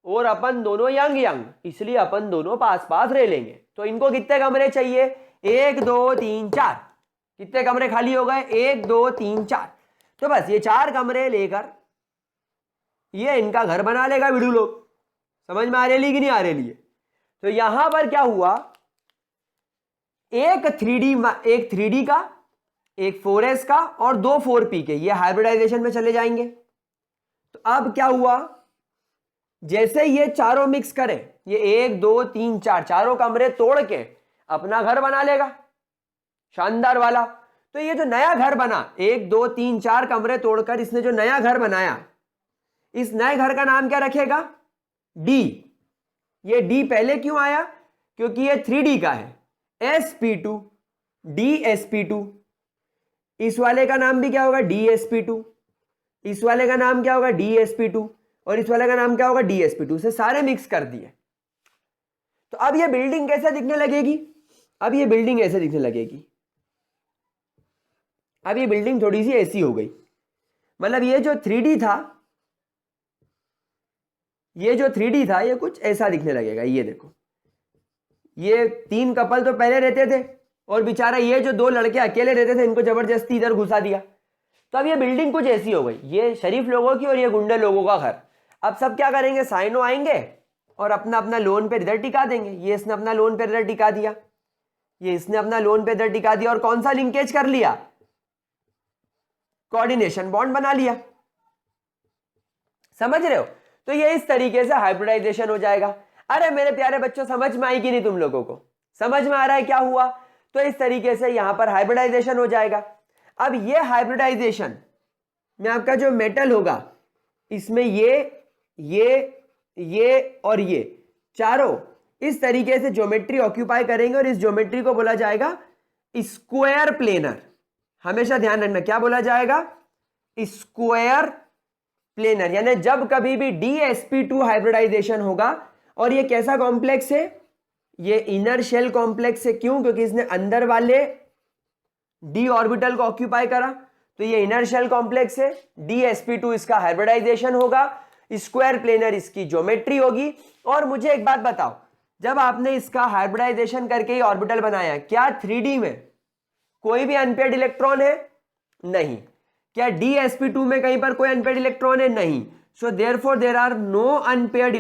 [SPEAKER 1] और अपन दोनों यंग यंग, इसलिए अपन दोनों पास पास रह लेंगे। तो इनको कितने कमरे चाहिए, 1 2 3 4, कितने कमरे खाली हो गए, 1 2 3 4। तो बस ये 4 कमरे लेकर ये इनका घर बना लेगा वीडियो लोग। समझ में आ रही कि नहीं आ रही है? तो यहां पर क्या हुआ, एक 3D का, एक 4s का और 2 4p के, ये हाइब्रिडाइजेशन में चले जाएंगे। तो अब क्या हुआ, जैसे ये चारों मिक्स करें, ये 1 2 3 4 चारों कमरे तोड़ के अपना घर बना लेगा शानदार वाला। तो ये जो नया घर बना, 1 2 3 4 कमरे तोड़कर इसने जो नया घर बनाया, इस नए घर का नाम क्या रखेगा, डी। ये डी पहले क्यों आया, क्योंकि ये 3D का है, sp2 dsp2। इस वाले का नाम भी क्या होगा, dsp2। इस वाले का नाम क्या होगा, dsp2। और इस वाले का नाम क्या होगा, dsp2। से सारे मिक्स कर दिए। तो अब ये बिल्डिंग कैसे दिखने लगेगी, अब ये बिल्डिंग ऐसे दिखने लगेगी। अब ये बिल्डिंग थोड़ी सी ऐसी हो गई, मतलब ये जो 3D था, ये जो 3D था, ये कुछ ऐसा दिखने लगेगा। ये देखो, ये 3 कपल तो पहले रहते थे और बेचारा ये जो 2 लड़के अकेले रहते थे, इनको जबरदस्ती इधर घुसा दिया। तो अब ये बिल्डिंग कुछ ऐसी हो गई, ये शरीफ लोगों की और ये गुंडे लोगों का घर। अब सब क्या करेंगे, साइनो आएंगे और अपना अपना लोन पे इधर टिका देंगे। ये इसने अपना लोन पे इधर टिका दिया, ये इसने अपना लोन पे इधर टिका दिया, और कौन सा लिंकेज कर लिया, कोऑर्डिनेशन बॉन्ड बना लिया। समझ रहे हो। तो ये इस तरीके से हाइब्रिडाइजेशन हो जाएगा। अरे मेरे प्यारे बच्चों, समझ में आई कि नहीं तुम लोगों को, समझ में आ रहा है क्या हुआ। तो इस तरीके से यहां पर हाइब्रिडाइजेशन हो जाएगा। अब ये हाइब्रिडाइजेशन में आपका जो मेटल होगा, इसमें ये और ये चारों इस तरीके से ज्योमेट्री ऑक्यूपाई करेंगे, और इस ज्योमेट्री को बोला जाएगा स्क्वायर प्लेनर। हमेशा ध्यान रखना, क्या बोला जाएगा, स्क्वायर प्लेनर। यानी जब कभी भी dsp2 हाइब्रिडाइजेशन होगा, और ये कैसा कॉम्प्लेक्स है, ये इनर शेल कॉम्प्लेक्स है। क्यों, क्योंकि इसने अंदर वाले d ऑर्बिटल को ऑक्यूपाई करा, तो ये इनर शेल कॉम्प्लेक्स है। dsp2 इसका हाइब्रिडाइजेशन होगा, स्क्वायर प्लेनर इसकी ज्योमेट्री होगी। और मुझे एक बात बताओ, जब आपने इसका हाइब्रिडाइजेशन करके ही ऑर्बिटल बनाया, क्या 3D में कोई भी अनपेयर्ड इलेक्ट्रॉन है, नहीं। क्या dsp2 में कहीं पर कोई अनपेयर्ड इलेक्ट्रॉन है, नहीं। So therefore there are no unpaired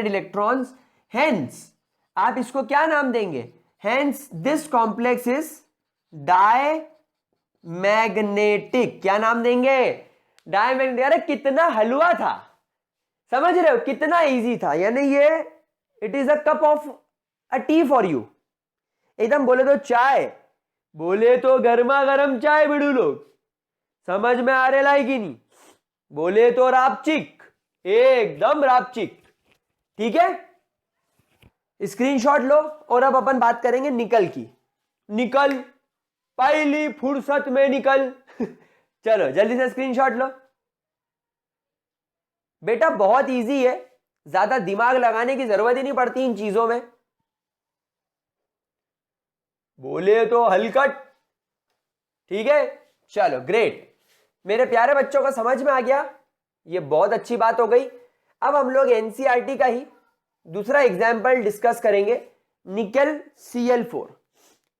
[SPEAKER 1] electrons, hence आप इसको क्या नाम देंगे, hence this complex is diamagnetic. क्या नाम देंगे, डायमैग्नेटिक। अरे कितना हलवा था, समझ रहे हो, कितना इजी था। यानी ये it is a cup of a T for you. एकदम बोले तो चाय, बोले तो गर्मा गर्म चाय बिड़ू लोग, समझ में आ रहे लाई कि नहीं, बोले तो रापचिक, एकदम रापचिक। ठीक है, स्क्रीनशॉट लो। और अब अपन बात करेंगे निकल की। निकल, पहली फुर्सत में निकल। चलो जल्दी से स्क्रीनशॉट लो बेटा, बहुत इजी है, ज्यादा दिमाग लगाने की जरूरत ही नहीं पड़ती इन चीजों में। बोले तो हलकट। ठीक है, चलो ग्रेट। मेरे प्यारे बच्चों को समझ में आ गया, ये बहुत अच्छी बात हो गई। अब हम लोग एनसीईआरटी का ही दूसरा एग्जाम्पल डिस्कस करेंगे, निकल Cl4।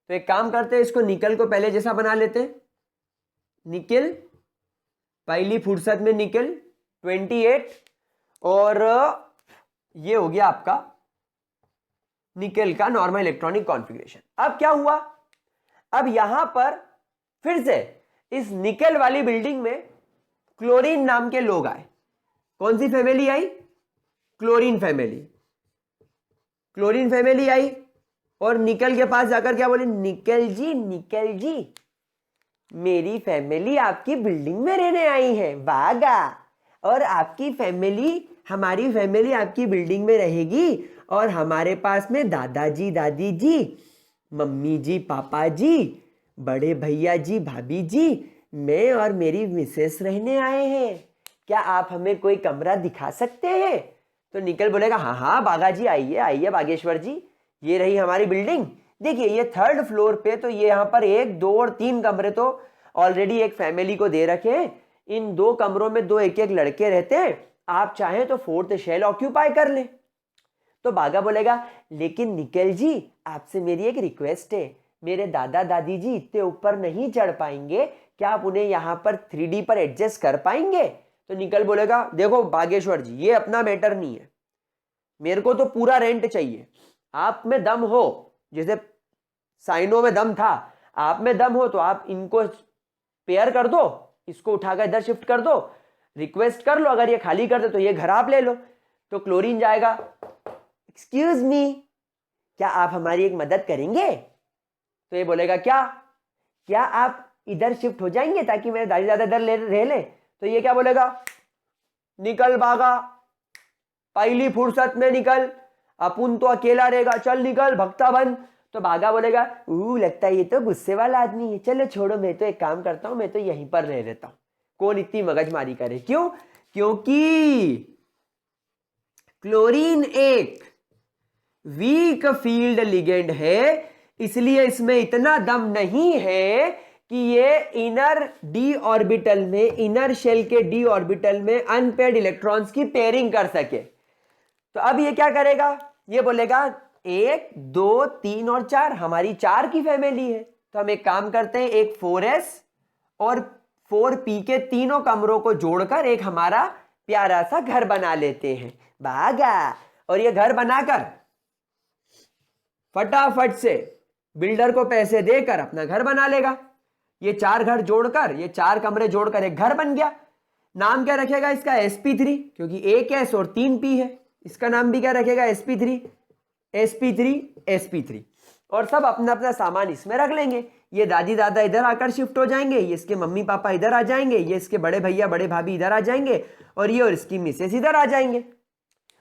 [SPEAKER 1] तो एक काम करते हैं, इसको निकल को पहले जैसा बना लेते हैं। निकल, पहली फुर्सत में निकल 28, और ये हो गया आपका निकल का नॉर्मल इलेक्ट्रॉनिक कॉन्फ़िगरेशन। अब क्या हुआ, अब यहां पर फिर से इस निकल वाली बिल्डिंग में क्लोरीन नाम के लोग आए। कौन सी फैमिली आई, क्लोरीन फैमिली। क्लोरीन फैमिली आई और निकल के पास जाकर क्या बोले, निकल जी मेरी फैमिली आपकी बिल्डिंग में रहने आई है, वागा। और आपकी फैमिली, हमारी फैमिली आपकी बिल्डिंग में रहेगी, और हमारे पास में दादाजी दादी जी, मम्मी जी पापा जी, बड़े भैया जी भाभी जी, मैं और मेरी मिसेस रहने आए हैं। क्या आप हमें कोई कमरा दिखा सकते हैं। तो निकल बोलेगा हाँ हाँ बागा जी, आइए आइए बागेश्वर जी, ये रही हमारी बिल्डिंग। देखिए ये 3rd फ्लोर पे, तो ये यहाँ पर 1 2 और 3 कमरे तो ऑलरेडी एक फैमिली को दे रखे हैं। इन 2 कमरों में 2 एक एक लड़के रहते हैं, आप चाहें तो 4th शेल ऑक्यूपाई कर लें। तो बागा बोलेगा लेकिन निकल जी आपसे मेरी एक रिक्वेस्ट है, मेरे दादा दादी जी इतने ऊपर नहीं चढ़ पाएंगे, क्या आप उन्हें यहाँ पर 3D पर एडजस्ट कर पाएंगे। तो निकल बोलेगा देखो बागेश्वर जी, ये अपना मैटर नहीं है, मेरे को तो पूरा रेंट चाहिए, आप में दम हो, जैसे साइनो में दम था, आप में दम हो तो आप इनको पेयर कर दो, इसको उठाकर इधर शिफ्ट कर दो, रिक्वेस्ट कर लो, अगर ये खाली कर दे तो ये घर आप ले लो, तो क्लोरीन जाएगा। एक्सक्यूज मी, क्या आप हमारी एक मदद करेंगे? तो ये बोलेगा क्या क्या आप इधर शिफ्ट हो जाएंगे ताकि मेरे दादी दादा इधर रह ले? तो ये क्या बोलेगा? निकल भागा, पहली फुर्सत में निकल, अपुन तो अकेला रहेगा, चल निकल भक्ता बन। तो भागा बोलेगा लगता है ये तो गुस्से वाला आदमी है, चलो छोड़ो, मैं तो एक काम करता हूं, मैं तो यहीं पर रह लेता हूं। कौन इतनी मगजमारी करे? क्यों? क्योंकि क्लोरीन एक वीक फील्ड लिगेंड है, इसलिए इसमें इतना दम नहीं है कि ये इनर डी ऑर्बिटल में, इनर शेल के डी ऑर्बिटल में अनपेयर्ड इलेक्ट्रॉन्स की पेयरिंग कर सके। तो अब ये क्या करेगा? ये बोलेगा 1 2 3 और 4, हमारी 4 की फैमिली है, तो हम एक काम करते हैं, एक 4s और 4p के तीनों कमरों को जोड़कर एक हमारा प्यारा सा घर बना लेते हैं। भागा, और ये घर बनाकर फटाफट से बिल्डर को पैसे देकर अपना घर बना लेगा। ये 4 घर जोड़कर, ये 4 कमरे जोड़कर एक घर बन गया। नाम क्या रखेगा इसका? sp3, क्योंकि एक s और 3p है, इसका नाम भी क्या रखेगा? sp3 sp3 sp3। और सब अपना अपना सामान इसमें रख लेंगे। ये दादी दादा इधर आकर शिफ्ट हो जाएंगे, ये इसके मम्मी पापा इधर आ जाएंगे, ये इसके बड़े भैया बड़े भाभी इधर आ जाएंगे, और ये और इसकी मिसेस इधर आ जाएंगे।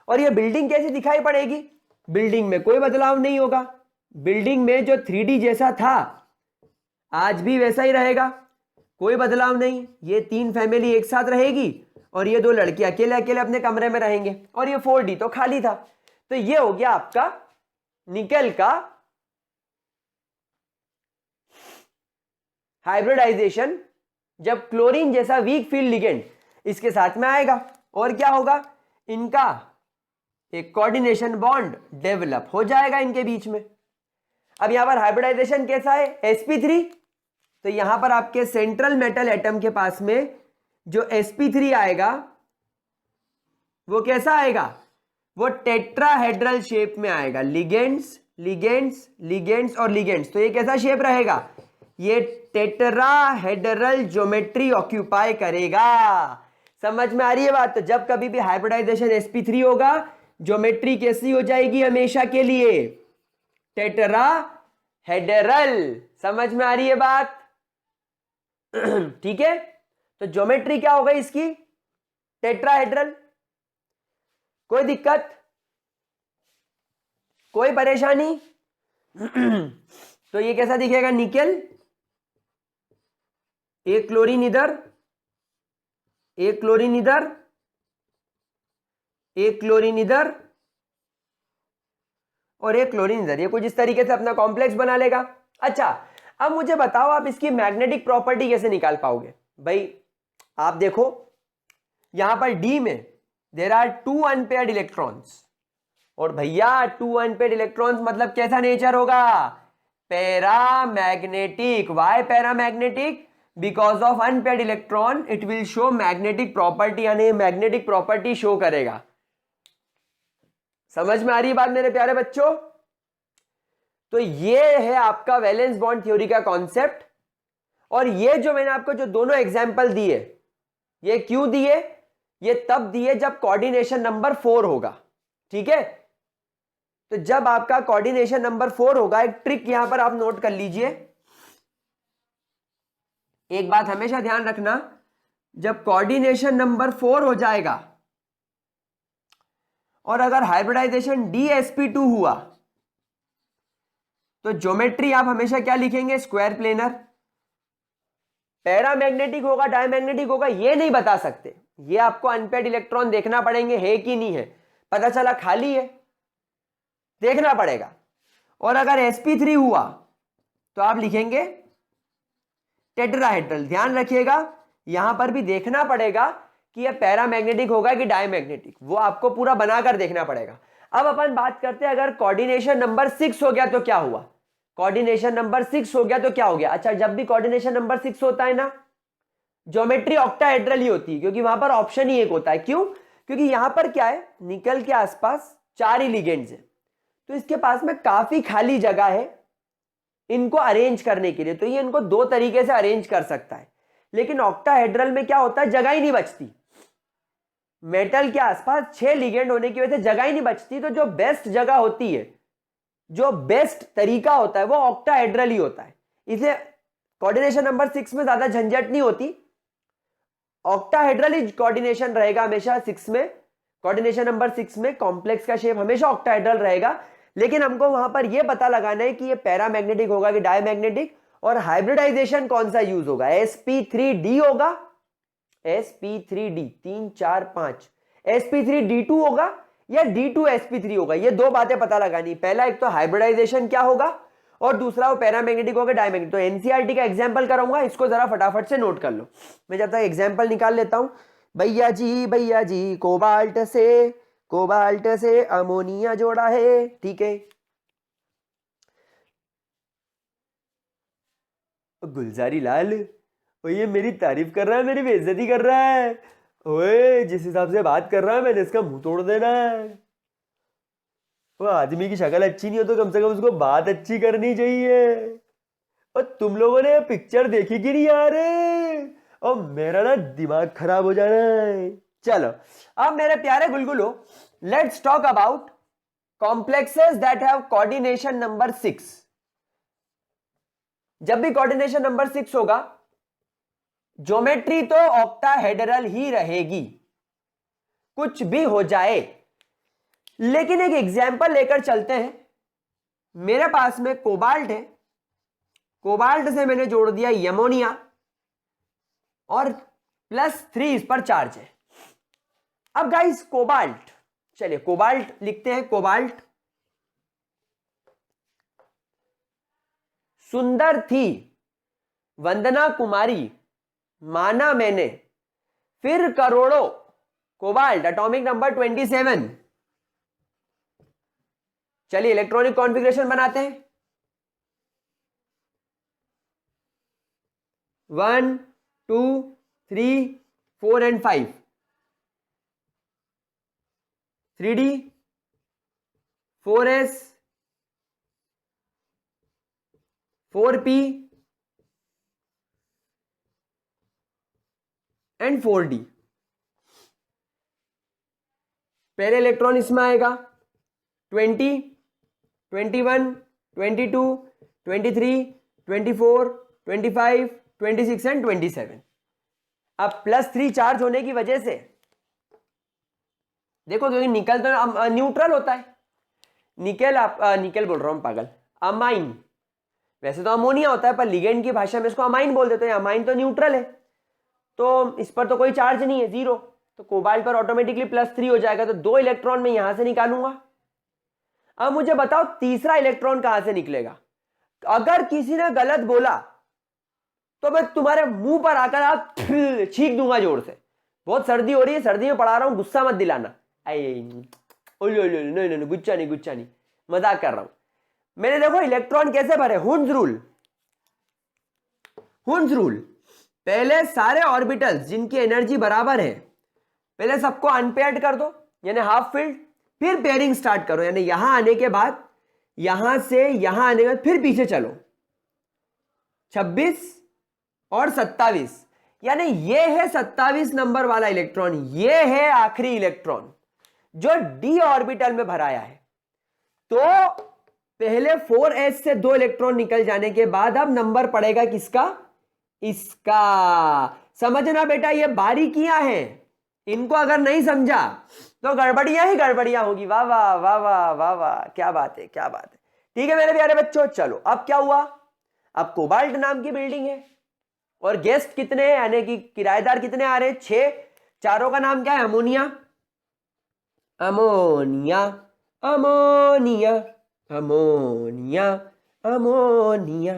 [SPEAKER 1] और ये बिल्डिंग कैसी दिखाई पड़ेगी? बिल्डिंग में कोई बदलाव नहीं होगा। बिल्डिंग में जो 3D जैसा था आज भी वैसा ही रहेगा, कोई बदलाव नहीं। ये 3 फैमिली एक साथ रहेगी और ये 2 लड़के अकेले अकेले अपने कमरे में रहेंगे, और ये 4D तो खाली था। तो ये हो गया आपका निकेल का हाइब्रिडाइजेशन, जब क्लोरीन जैसा वीक फील्ड लिगेंड इसके साथ में आएगा। और क्या होगा? इनका एक कोऑर्डिनेशन बॉन्ड डेवलप हो जाएगा इनके बीच में। अब यहां पर हाइब्रिडाइजेशन कैसा है? sp3, तो यहां पर आपके सेंट्रल मेटल एटम के पास में जो sp3 आएगा वो कैसा आएगा? वो टेट्राहेड्रल शेप में आएगा। लिगेंड्स लिगेंड्स लिगेंड्स और लिगेंड्स, तो ये कैसा शेप रहेगा? ये टेट्राहेड्रल ज्योमेट्री ऑक्यूपाई करेगा। समझ में आ रही है बात? तो जब कभी भी हाइब्रिडाइजेशन sp3 होगा, ज्योमेट्री कैसी हो जाएगी? हमेशा के लिए टेट्राहेड्रल। समझ में आ रही है बात? ठीक है, तो ज्योमेट्री क्या होगा इसकी? टेट्राहेड्रल। कोई दिक्कत, कोई परेशानी? तो ये कैसा दिखेगा? निकेल, एक क्लोरीन इधर, एक क्लोरीन इधर, एक क्लोरीन इधर और एक क्लोरीन इधर। ये कुछ इस तरीके से अपना कॉम्प्लेक्स बना लेगा। अच्छा, अब मुझे बताओ आप इसकी मैग्नेटिक प्रॉपर्टी कैसे निकाल पाओगे? भाई आप देखो, यहां पर डी में देयर आर 2 अनपेयर्ड इलेक्ट्रॉन्स, और भैया 2 अनपेयर्ड इलेक्ट्रॉन्स मतलब कैसा नेचर होगा? Paramagnetic. Why paramagnetic? Because of unpaired electron it will show magnetic property, यानी मैग्नेटिक प्रॉपर्टी शो करेगा। समझ में आ रही बात मेरे प्यारे बच्चों? तो ये है आपका वैलेंस बॉन्ड थ्योरी का कॉन्सेप्ट। और ये जो मैंने आपको जो दोनों एग्जाम्पल दिए, ये क्यों दिए? ये तब दिए जब कोऑर्डिनेशन नंबर 4 होगा। ठीक है, तो जब आपका कोऑर्डिनेशन नंबर 4 होगा, एक ट्रिक यहां पर आप नोट कर लीजिए। एक बात हमेशा ध्यान रखना, जब कोऑर्डिनेशन नंबर 4 हो जाएगा और अगर हाइब्रिडाइजेशन dsp2 हुआ, तो ज्योमेट्री आप हमेशा क्या लिखेंगे? Square planar. पैरामैग्नेटिक होगा, डायमैग्नेटिक होगा, ये नहीं बता सकते। ये आपको अनपेयर्ड इलेक्ट्रॉन देखना पड़ेंगे, है कि नहीं है। पता चला खाली है, देखना पड़ेगा। और अगर sp3 हुआ तो आप लिखेंगे टेट्राहेड्रल। ध्यान रखिएगा, यहां पर भी देखना पड़ेगा कि यह पैरामैग्नेटिक होगा कि डायमैग्नेटिक, वो आपको पूरा बनाकर देखना पड़ेगा। अब अपन बात करते हैं, अगर कोऑर्डिनेशन नंबर 6 हो गया तो क्या हुआ? कोऑर्डिनेशन नंबर 6 हो गया तो क्या हो गया? अच्छा, जब भी कोऑर्डिनेशन नंबर 6 होता है ना, ज्योमेट्री ऑक्टाहेड्रल ही होती है, क्योंकि वहां पर ऑप्शन ही एक होता है। क्यों? क्योंकि यहां पर क्या है, निकल के आसपास 4 ही लिगेंड्स हैं, तो इसके पास में काफी खाली जगह है इनको अरेंज करने के लिए, तो ये इनको दो तरीके से अरेंज कर सकता है। लेकिन ऑक्टाहेड्रल में क्या होता है, जगह ही नहीं बचती। मेटल के आसपास 6 लिगेंड होने की वजह से जगह ही नहीं बचती, तो जो बेस्ट जगह होती है, जो बेस्ट तरीका होता है वो ऑक्टाहेड्रल ही होता है। इसलिए कोऑर्डिनेशन नंबर 6 में ज्यादा झंझट नहीं होती, ऑक्टाहेड्रल ही कोऑर्डिनेशन रहेगा हमेशा 6 में। कोऑर्डिनेशन नंबर 6 में कॉम्प्लेक्स का शेप हमेशा ऑक्टाहेड्रल रहेगा। लेकिन हमको वहां पर यह पता लगाना है कि ये पैरामैग्नेटिक होगा कि डायमैग्नेटिक, और हाइब्रिडाइजेशन कौन सा यूज होगा, sp3d होगा, sp3d 3 4 5, sp3d2 होगा या d2sp3 होगा। ये दो बातें पता लगानी। पहला एक तो हाइब्रिडाइजेशन क्या होगा और दूसरा वो पैरामैग्नेटिक होगा डायमैग्नेटिक। तो एनसीईआरटी का एग्जांपल कराऊंगा, इसको जरा फटाफट से नोट कर लो। मैं जब तक एग्जांपल निकाल लेता हूं। भैया जी कोबाल्ट से अमोनिया जोड़ा है, ठीक है। गुलजारी लाल, ओ ये मेरी तारीफ कर रहा है, मेरी बेइज्जती कर रहा है। ओए जिस हिसाब से बात कर रहा है मैंने इसका मुंह तोड़ देना है। वो आदमी की शक्ल अच्छी नहीं हो तो कम से कम उसको बात अच्छी करनी चाहिए। और तुम लोगों ने पिक्चर देखी कि नहीं यार, और मेरा ना दिमाग खराब हो जाना है। चलो अब मेरे प्यारे गुलगुलो, let's talk about complexes that have coordination number 6। जब भी कोऑर्डिनेशन नंबर 6 होगा, ज्योमेट्री तो ऑक्टाहेड्रल ही रहेगी, कुछ भी हो जाए। लेकिन एक एग्जांपल लेकर चलते हैं। मेरे पास में कोबाल्ट है, कोबाल्ट से मैंने जोड़ दिया यमोनिया और +3 इस पर चार्ज है। अब गाइस कोबाल्ट, चलिए कोबाल्ट लिखते हैं। कोबाल्ट सुंदर थी वंदना कुमारी, माना मैंने, फिर करोड़ों। Cobalt atomic number 27। चलिए इलेक्ट्रॉनिक कॉन्फ़िगरेशन बनाते हैं। 1 2 3 4 and 5, 3D 4s 4p and 4d। पहले इलेक्ट्रॉन इसमें आएगा 20 21 22 23 24 25 26 एंड 27। अब +3 चार्ज होने की वजह से देखो, क्योंकि निकल तो न्यूट्रल होता है, निकल बोल रहा हूं पागल, अमाइन। वैसे तो अमोनिया होता है पर लिगेंड की भाषा में इसको अमाइन बोल देते हैं। अमाइन तो न्यूट्रल है, तो इस पर तो कोई चार्ज नहीं है, 0। तो कोबाल्ट पर ऑटोमेटिकली +3 हो जाएगा। तो 2 इलेक्ट्रॉन मैं यहां से निकालूंगा। अब मुझे बताओ तीसरा इलेक्ट्रॉन कहां से निकलेगा। अगर किसी ने गलत बोला तो मैं तुम्हारे मुंह पर आकर आप छींक दूंगा जोर से। बहुत सर्दी हो रही है, सर्दी में पढ़ा रहा हूं, गुस्सा मत दिलाना। नहीं, गुच्चा नहीं, मजाक कर रहा हूं। मैंने देखो इलेक्ट्रॉन कैसे भरे, हुन्स रूल। पहले सारे ऑर्बिटल्स जिनकी एनर्जी बराबर है पहले सबको अनपेयर्ड कर दो, यानी हाफ फील्ड। फिर पेयरिंग स्टार्ट करो, यानी यहां आने के बाद, यहां से यहां आने के बाद फिर पीछे चलो। 26 और 27, यानी ये है 27 नंबर वाला इलेक्ट्रॉन। ये है आखिरी इलेक्ट्रॉन जो डी ऑर्बिटल में भराया है। तो पहले 4s से 2 इलेक्ट्रॉन निकल जाने के बाद अब नंबर पड़ेगा किसका, इसका। समझना बेटा, ये बारीकियां हैं, इनको अगर नहीं समझा तो गड़बड़ियां ही गड़बड़ियां होगी। वाह वाह वाह वाह वाह वाह, क्या बात है, क्या बात है। ठीक है मेरे प्यारे बच्चों, चलो अब क्या हुआ। अब कोबाल्ट नाम की बिल्डिंग है और गेस्ट कितने हैं, यानी कि किराएदार कितने आ रहे हैं, 6। चारों का नाम क्या है, ammonia ammonia ammonia ammonia ammonia,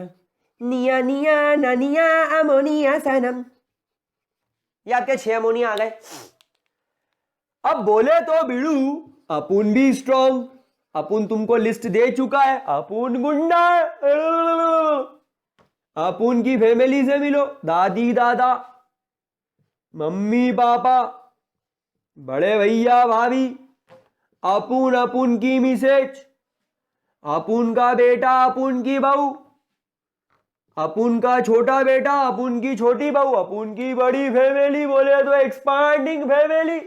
[SPEAKER 1] निया निया नानिया अमोनिया सनम। ये आपके 6 अमोनिया आ गए। अब बोले तो बिड़ू अपुन भी स्ट्रॉन्ग, अपुन तुमको लिस्ट दे चुका है, अपुन गुंडा, अपुन की फैमिली से मिलो, दादी दादा मम्मी पापा बड़े भैया भाभी, अपुन की मिसेज, अपुन का बेटा अपुन की बहू, अपुन का छोटा बेटा अपुन की छोटी बहू, अपुन की बड़ी फैमिली, बोले तो एक्सपांडिंग फैमिली।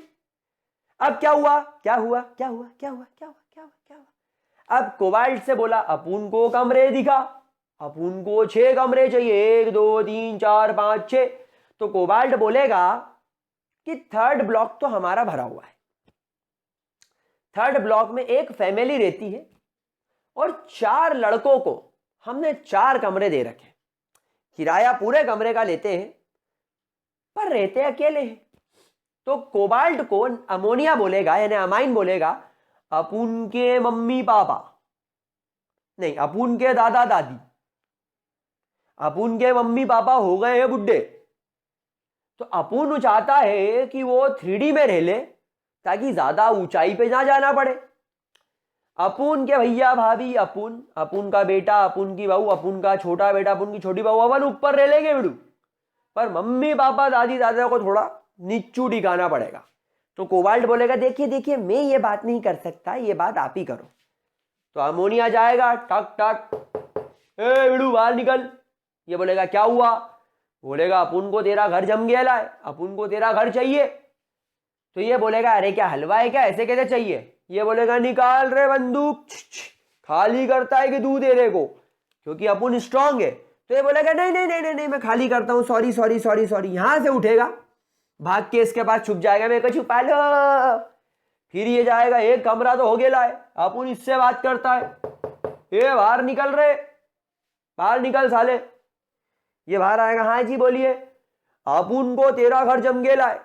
[SPEAKER 1] अब क्या हुआ क्या हुआ क्या हुआ क्या हुआ क्या हुआ क्या हुआ क्या हुआ? अब कोबाल्ट से बोला अपुन को कमरे दिखा, अपुन को 6 कमरे चाहिए, 1 2 3 4 5 6। तो कोबाल्ट बोलेगा कि थर्ड ब्लॉक तो हमारा भरा हुआ है, थर्ड ब्लॉक में एक फैमिली रहती है और 4 लड़कों को हमने 4 कमरे दे रखे, किराया पूरे कमरे का लेते हैं पर रहते अकेले हैं। तो कोबाल्ट को अमोनिया बोलेगा यानी अमाइन बोलेगा अपुन के मम्मी पापा, नहीं अपुन के दादा दादी, अपुन के मम्मी पापा हो गए हैं बुड्ढे, तो अपुन चाहता है कि वो 3D में रह ले ताकि ज्यादा ऊंचाई पे ना जाना पड़े। अपुन के भैया भाभी, अपुन, अपुन का बेटा, अपुन की बहू, अपुन का छोटा बेटा, अपुन की छोटी बहू, अपन ऊपर रह लेंगे बिड़ू, पर मम्मी पापा दादी दादा को थोड़ा नीचू दिखाना पड़ेगा। तो कोबाल्ट बोलेगा देखिए देखिए मैं ये बात नहीं कर सकता, ये बात आप ही करो। तो अमोनिया जाएगा टक टक, ए बिड़ू बाहर निकल। ये बोलेगा क्या हुआ? बोलेगा अपुन को तेरा घर जम गया है, अपुन को तेरा घर चाहिए। तो ये बोलेगा अरे क्या हलवा है क्या, ऐसे कैसे चाहिए? ये बोलेगा निकाल रे बंदूक, खाली करता है कि तू दे दे को, क्योंकि अपुन स्ट्रांग है। तो ये बोलेगा नहीं नहीं नहीं नहीं नहीं मैं खाली करता हूं, सॉरी सॉरी सॉरी सॉरी। यहां से उठेगा, भाग के इसके पास छुप जाएगा, मेरे को छुपा लो। फिर ये जाएगा, एक कमरा तो हो गया है, अपुन इससे बात करता है, ये बाहर निकल रहे, बाहर निकल साले। ये बाहर आएगा, हाँ जी बोलिए। अपुन को तेरा घर जम गेला है,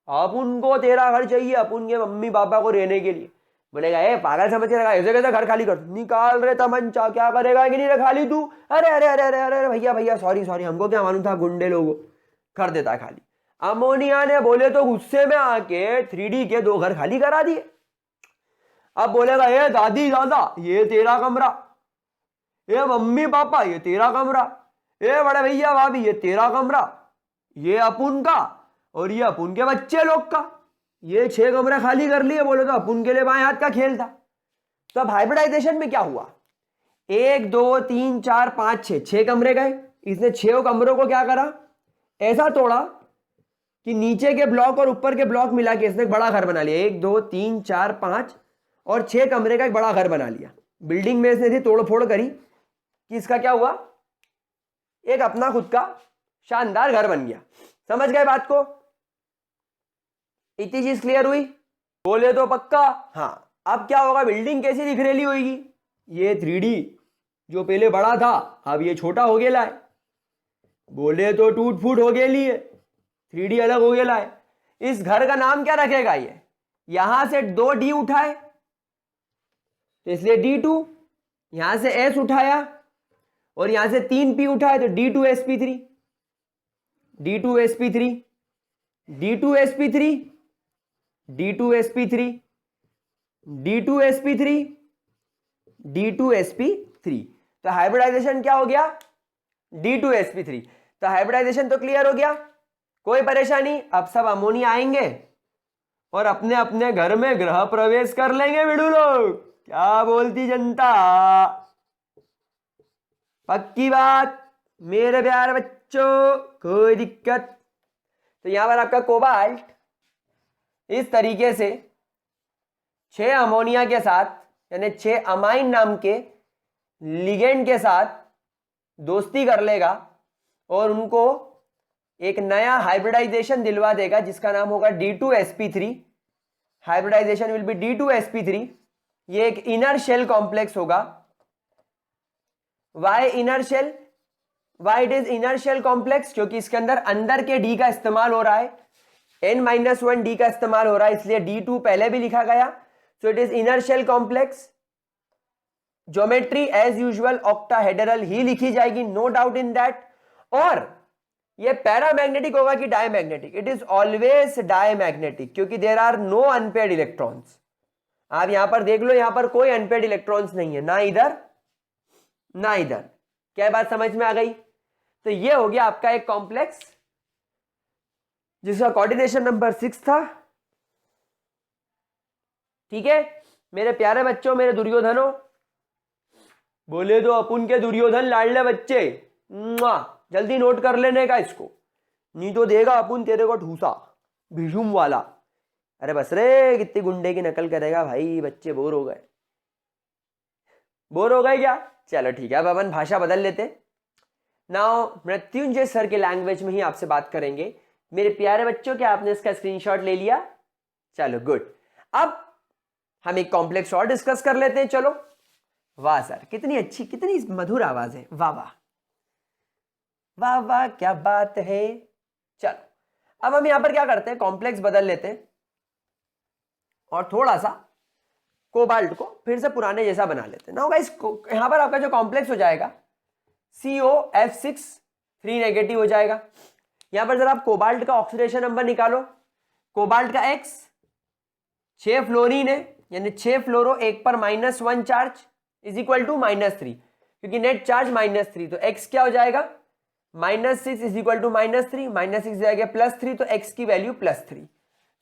[SPEAKER 1] अपुन को तेरा घर चाहिए, अपुन के मम्मी पापा को रहने के लिए। बोलेगा ए पागल समझ के रखा, ऐसे कैसे घर खाली कर, निकाल रहे तमंचा, क्या करेगा कि नहीं रे खाली तू? अरे अरे अरे अरे अरे भैया भैया सॉरी सॉरी, हमको क्या मालूम था, गुंडे लोगों कर देता है खाली। अमोनिया ने बोले तो गुस्से में आके 3D के 2 घर खाली करा दिए। अब बोलेगा ए दादी दादा ये तेरा कमरा, ये मम्मी पापा ये तेरा कमरा, ये बड़े भैया भाभी ये तेरा कमरा, ये अपुन का और ये अपुन के बच्चे लोग का, ये 6 कमरे खाली कर लिए। बोले तो अपुन के लिए बाएं हाथ का खेल था। तो अब हाइब्रिडाइजेशन में क्या हुआ, 1 2 3 4 5 6 कमरे गए। इसने 6 कमरों को क्या करा, ऐसा तोड़ा कि नीचे के ब्लॉक और ऊपर के ब्लॉक मिला के इसने एक बड़ा घर बना लिया। 1 2 3 4 5 और 6 कमरे का एक बड़ा घर बना लिया। बिल्डिंग में इसने तोड़ फोड़ करी कि इसका क्या हुआ, एक अपना खुद का शानदार घर बन गया। समझ गए बात को? इतनी चीज क्लियर हुई? बोले तो पक्का हाँ। अब क्या होगा, बिल्डिंग कैसी दिख रही होगी, ये 3D जो पहले बड़ा था अब ये छोटा हो गया है। बोले तो टूट फूट हो गया है, 3D अलग हो गया है। इस घर का नाम क्या रखेगा, ये यहां से 2D उठाए तो इसलिए D2, यहां से S उठाया और यहां से 3P उठाए तो D2sp3, D2sp3, D2sp3, D2sp3, D2sp3, D2sp3। तो हाइब्रिडाइजेशन क्या हो गया, D2sp3। तो हाइब्रिडाइजेशन तो क्लियर हो गया, कोई परेशानी? अब सब अमोनिया आएंगे और अपने अपने घर में गृह प्रवेश कर लेंगे बिड़ू लोग। क्या बोलती जनता, पक्की बात मेरे प्यारे बच्चों, कोई दिक्कत? तो यहां पर आपका कोबाल्ट इस तरीके से 6 अमोनिया के साथ यानी 6 अमाइन नाम के लिगेंड के साथ दोस्ती कर लेगा और उनको एक नया हाइब्रिडाइजेशन दिलवा देगा जिसका नाम होगा D2sp3। Hybridization will be D2sp3। ये एक इनर शेल कॉम्प्लेक्स होगा। Why inner shell, why it is inner shell complex, क्योंकि इसके अंदर के D का इस्तेमाल हो रहा है, n-1 D का इस्तेमाल हो रहा है, इसलिए D2 पहले भी लिखा गया। So it is inner shell complex. Geometry as usual octahedral ही लिखी जाएगी, नो डाउट इन दैट। और ये पैरामैग्नेटिक होगा कि diamagnetic? It is always diamagnetic, क्योंकि there are no unpaired electrons. आप यहां पर देख लो, यहां पर कोई अनपेयर्ड इलेक्ट्रॉन्स नहीं है, ना इधर ना इधर। क्या बात समझ में आ गई? तो ये हो गया आपका एक कॉम्प्लेक्स जिसका कोऑर्डिनेशन नंबर 6 था। ठीक है मेरे प्यारे बच्चों, मेरे दुर्योधनों, बोले तो अपुन के दुर्योधन लाडले बच्चे, जल्दी नोट कर लेने का इसको, नहीं तो देगा अपुन तेरे को ठूसा भीषुम वाला। अरे बस रे, कितनी गुंडे की नकल करेगा भाई, बच्चे बोर हो गए। बोर हो गए क्या? चलो ठीक है, अब अपन भाषा बदल लेते। नाउ मृत्युंजय सर के लैंग्वेज में ही आपसे बात करेंगे। मेरे प्यारे बच्चों, क्या आपने इसका स्क्रीनशॉट ले लिया? चलो गुड। अब हम एक कॉम्प्लेक्स और डिस्कस कर लेते हैं। चलो। वाह सर, कितनी अच्छी, कितनी मधुर आवाज है, वाह वाह वाह वाह, क्या बात है। चलो अब हम यहां पर क्या करते हैं, कॉम्प्लेक्स बदल लेते हैं और थोड़ा सा कोबाल्ट को फिर से पुराने जैसा बना लेते हैं। नाउ गाइस, यहां पर आपका जो कॉम्प्लेक्स हो जाएगा COF6 3 नेगेटिव हो जाएगा। यहां पर जरा आप कोबाल्ट का ऑक्सीडेशन नंबर निकालो। कोबाल्ट का X, 6 फ्लोरीन है, यानी 6 फ्लोरो, 1 पर -1 चार्ज इज इक्वल टू -3, क्योंकि नेट चार्ज -3, तो X क्या हो जाएगा, -6 इज इक्वल टू -3, -6 जाएगा +3, तो X की वैल्यू +3,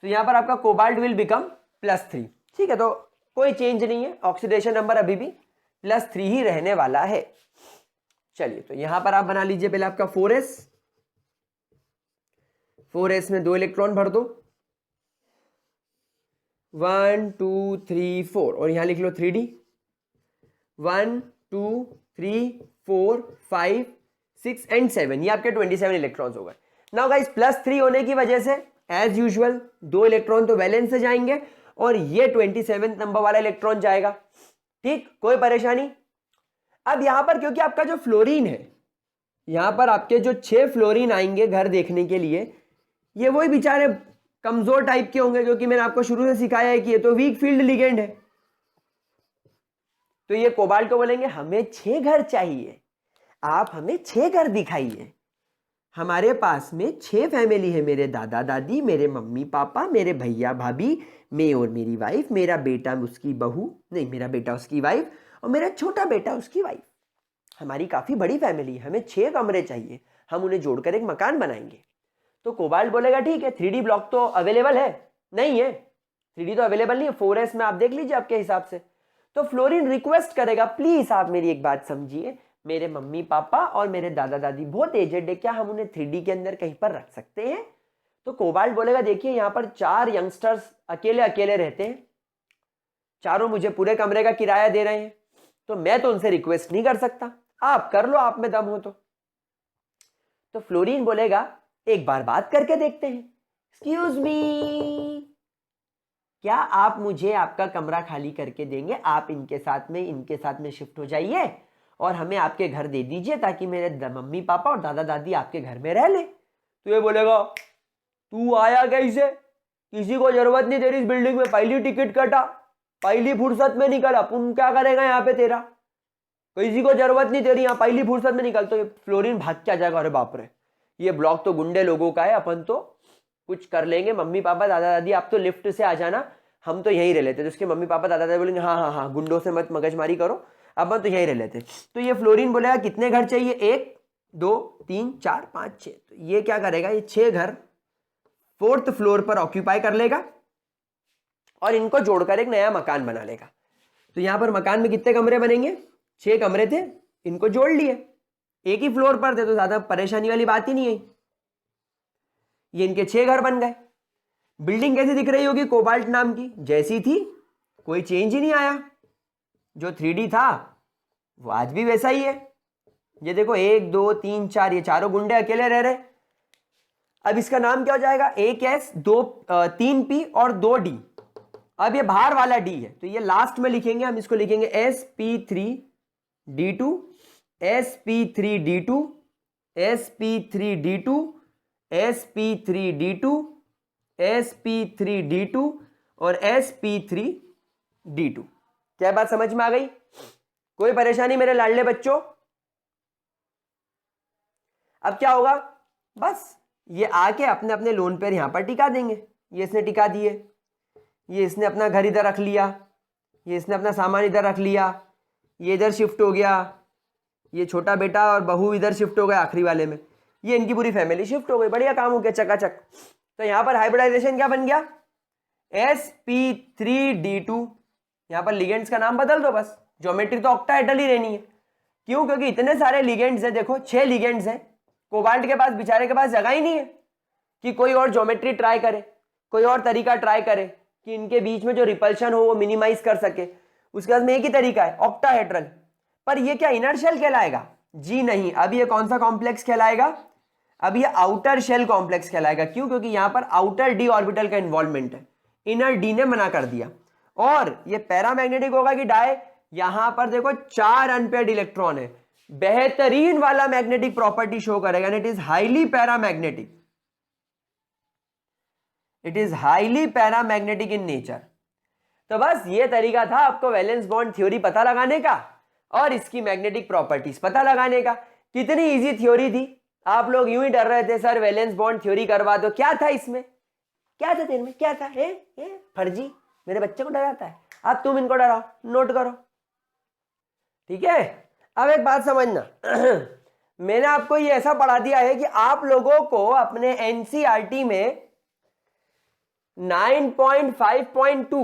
[SPEAKER 1] तो यहां पर आपका कोबाल्ट विल बिकम +3। ठीक है, तो कोई चेंज नहीं है, ऑक्सीडेशन नंबर अभी भी +3 ही रहने वाला है। चलिए, तो यहां पर आप बना लीजिए पहले आपका 4s, 4s में 2 इलेक्ट्रॉन भर दो, 1 2 3 4, और यहां लिख लो 3d, 1 2 3 4 5 6 एंड 7, ये आपके 27 इलेक्ट्रॉन्स हो गए। नाउ गाइस, +3 होने की वजह से एज यूजुअल 2 इलेक्ट्रॉन तो वैलेंस से जाएंगे और ये 27 नंबर वाला इलेक्ट्रॉन जाएगा। ठीक, कोई परेशानी? अब यहां पर क्योंकि आपका जो फ्लोरीन है, यहां पर आपके जो 6 फ्लोरीन आएंगे घर देखने के लिए, ये वही बेचारे कमजोर टाइप के होंगे, क्योंकि मैंने आपको शुरू से सिखाया है कि ये तो वीक फील्ड लिगेंड है। तो ये कोबाल्ट को बोलेंगे हमें 6 घर चाहिए, आप हमें 6 घर दिखाइए। हमारे पास में 6 फैमिली है, मेरे दादा दादी, मेरे मम्मी पापा, मेरे भैया भाभी, मैं और मेरी वाइफ, मेरा बेटा उसकी बहू, नहीं मेरा बेटा उसकी वाइफ, और मेरा छोटा बेटा उसकी वाइफ। हमारी काफी बड़ी फैमिली, हमें 6 कमरे चाहिए, हम उन्हें जोड़कर एक मकान बनाएंगे। तो कोबाल्ट बोलेगा ठीक है, 3D ब्लॉक तो अवेलेबल है? नहीं है, 3D तो अवेलेबल नहीं है, 4s में आप देख लीजिए आपके हिसाब से। तो फ्लोरीन रिक्वेस्ट करेगा, प्लीज आप मेरी एक बात समझिए, मेरे मम्मी पापा और मेरे दादा दादी बहुत एजेड है, क्या हम उन्हें 3D के अंदर कहीं पर रख सकते हैं? तो कोबाल्ट बोलेगा देखिए, यहां पर 4 यंगस्टर्स अकेले अकेले रहते हैं, चारों मुझे पूरे कमरे का किराया दे रहे हैं, तो मैं तो उनसे रिक्वेस्ट नहीं कर सकता, आप कर लो, आप में दम हो तो फ्लोरीन बोलेगा एक बार बात करके देखते हैं। एक्सक्यूज मी, क्या आप मुझे आपका कमरा खाली करके देंगे? आप इनके साथ में शिफ्ट हो जाइए और हमें आपके घर दे दीजिए, ताकि मेरे मम्मी पापा और दादा दादी आपके घर में रह ले। तो ये बोलेगा तू आया कैसे, किसी को जरूरत नहीं तेरी इस बिल्डिंग में, पहली टिकट कटा, पहली फुर्सत में निकल, अपन क्या करेगा यहाँ पे तेरा, किसी को जरूरत नहीं तेरी, यहाँ पहली फुर्सत में निकल। तो ये फ्लोरीन भाग क्या जाएगा, अरे बाप रे, ये ब्लॉक तो गुंडे लोगों का है, अपन तो कुछ कर लेंगे, मम्मी पापा दादा दादी आप तो लिफ्ट से आ जाना, हम तो यहीं रह लेते। तो उसके मम्मी पापा दादा दादी बोलेंगे हाँ हाँ हाँ, गुंडों से मत मगजमारी करो, अपन तो यहीं रह लेते। तो ये फ्लोरीन बोलेगा कितने घर चाहिए, 1 2 3 4 5 6, तो ये क्या करेगा, ये 6 घर 4th फ्लोर पर ऑक्यूपाई कर लेगा और इनको जोड़कर एक नया मकान बना लेगा। तो यहां पर मकान में कितने कमरे बनेंगे, 6 कमरे थे, इनको जोड़ लिए, एक ही फ्लोर पर थे, तो ज्यादा परेशानी वाली बात ही नहीं है। ये इनके 6 घर बन गए। बिल्डिंग कैसी दिख रही होगी, कोबाल्ट नाम की जैसी थी, कोई चेंज ही नहीं आया, जो 3D था वो आज भी वैसा ही है। ये देखो 1 2 3 4, ये चारों गुंडे अकेले रह रहे। अब इसका नाम क्या हो जाएगा, 1s 3p और 2d। अब ये बाहर वाला d है, तो ये लास्ट में लिखेंगे, हम इसको लिखेंगे sp3d2, sp3d2, sp3d2, sp3d2, sp3d2 और sp3d2। क्या बात समझ में आ गई? कोई परेशानी मेरे लाडले बच्चों? अब क्या होगा, बस ये आके अपने अपने लोन पर यहां पर टिका देंगे। ये इसने टिका दिए, ये इसने अपना घर इधर रख लिया, ये इसने अपना सामान इधर रख लिया, ये इधर शिफ्ट हो गया, ये छोटा बेटा और बहू इधर शिफ्ट हो गया आखिरी वाले में, ये इनकी पूरी फैमिली शिफ्ट हो गई, बढ़िया काम हो गया चकाचक। तो यहां पर हाइब्रिडाइजेशन क्या बन गया, sp3d2। यहां पर लिगेंड्स का नाम बदल दो बस, ज्योमेट्री तो ऑक्टाहेड्रल ही रहनी है, क्यों? क्योंकि इतने सारे लिगेंड्स हैं, देखो 6 लिगेंड्स हैं, कोबाल्ट के पास, बेचारे के पास जगह ही नहीं है कि कोई और ज्योमेट्री ट्राई करे, कोई और तरीका ट्राई करे कि इनके बीच में जो रिपल्शन हो वो मिनिमाइज कर सके। उसके बाद में एक ही तरीका है, ऑक्टाहेड्रल। पर ये क्या इनर शेल कहलाएगा? जी नहीं। अब ये कौन सा कॉम्प्लेक्स कहलाएगा? अब ये आउटर शेल कॉम्प्लेक्स कहलाएगा। क्यों? क्योंकि यहां पर आउटर डी ऑर्बिटल का इन्वॉल्वमेंट है, इनर डी ने मना कर दिया। और ये पैरामैग्नेटिक होगा कि डाई? यहां पर देखो 4 अनपेयर्ड इलेक्ट्रॉन है, बेहतरीन वाला मैग्नेटिक प्रॉपर्टी शो करेगा, it is highly paramagnetic, it is highly paramagnetic in nature. तो बस ये तरीका था आपको वैलेंस बॉन्ड थ्योरी पता लगाने का और इसकी मैग्नेटिक प्रॉपर्टीज पता लगाने का। कितनी इजी थ्योरी थी, आप लोग यूं ही डर रहे थे सर वैलेंस बॉन्ड थ्योरी करवा दो। क्या था इसमें? क्या था तेरे में? क्या था? फर्जी मेरे बच्चे को डराता है, अब तुम इनको डराओ, नोट करो, ठीक है। अब एक बात समझना मैंने आपको ये ऐसा पढ़ा दिया है कि आप लोगों को अपने एनसीईआरटी में 9.5.2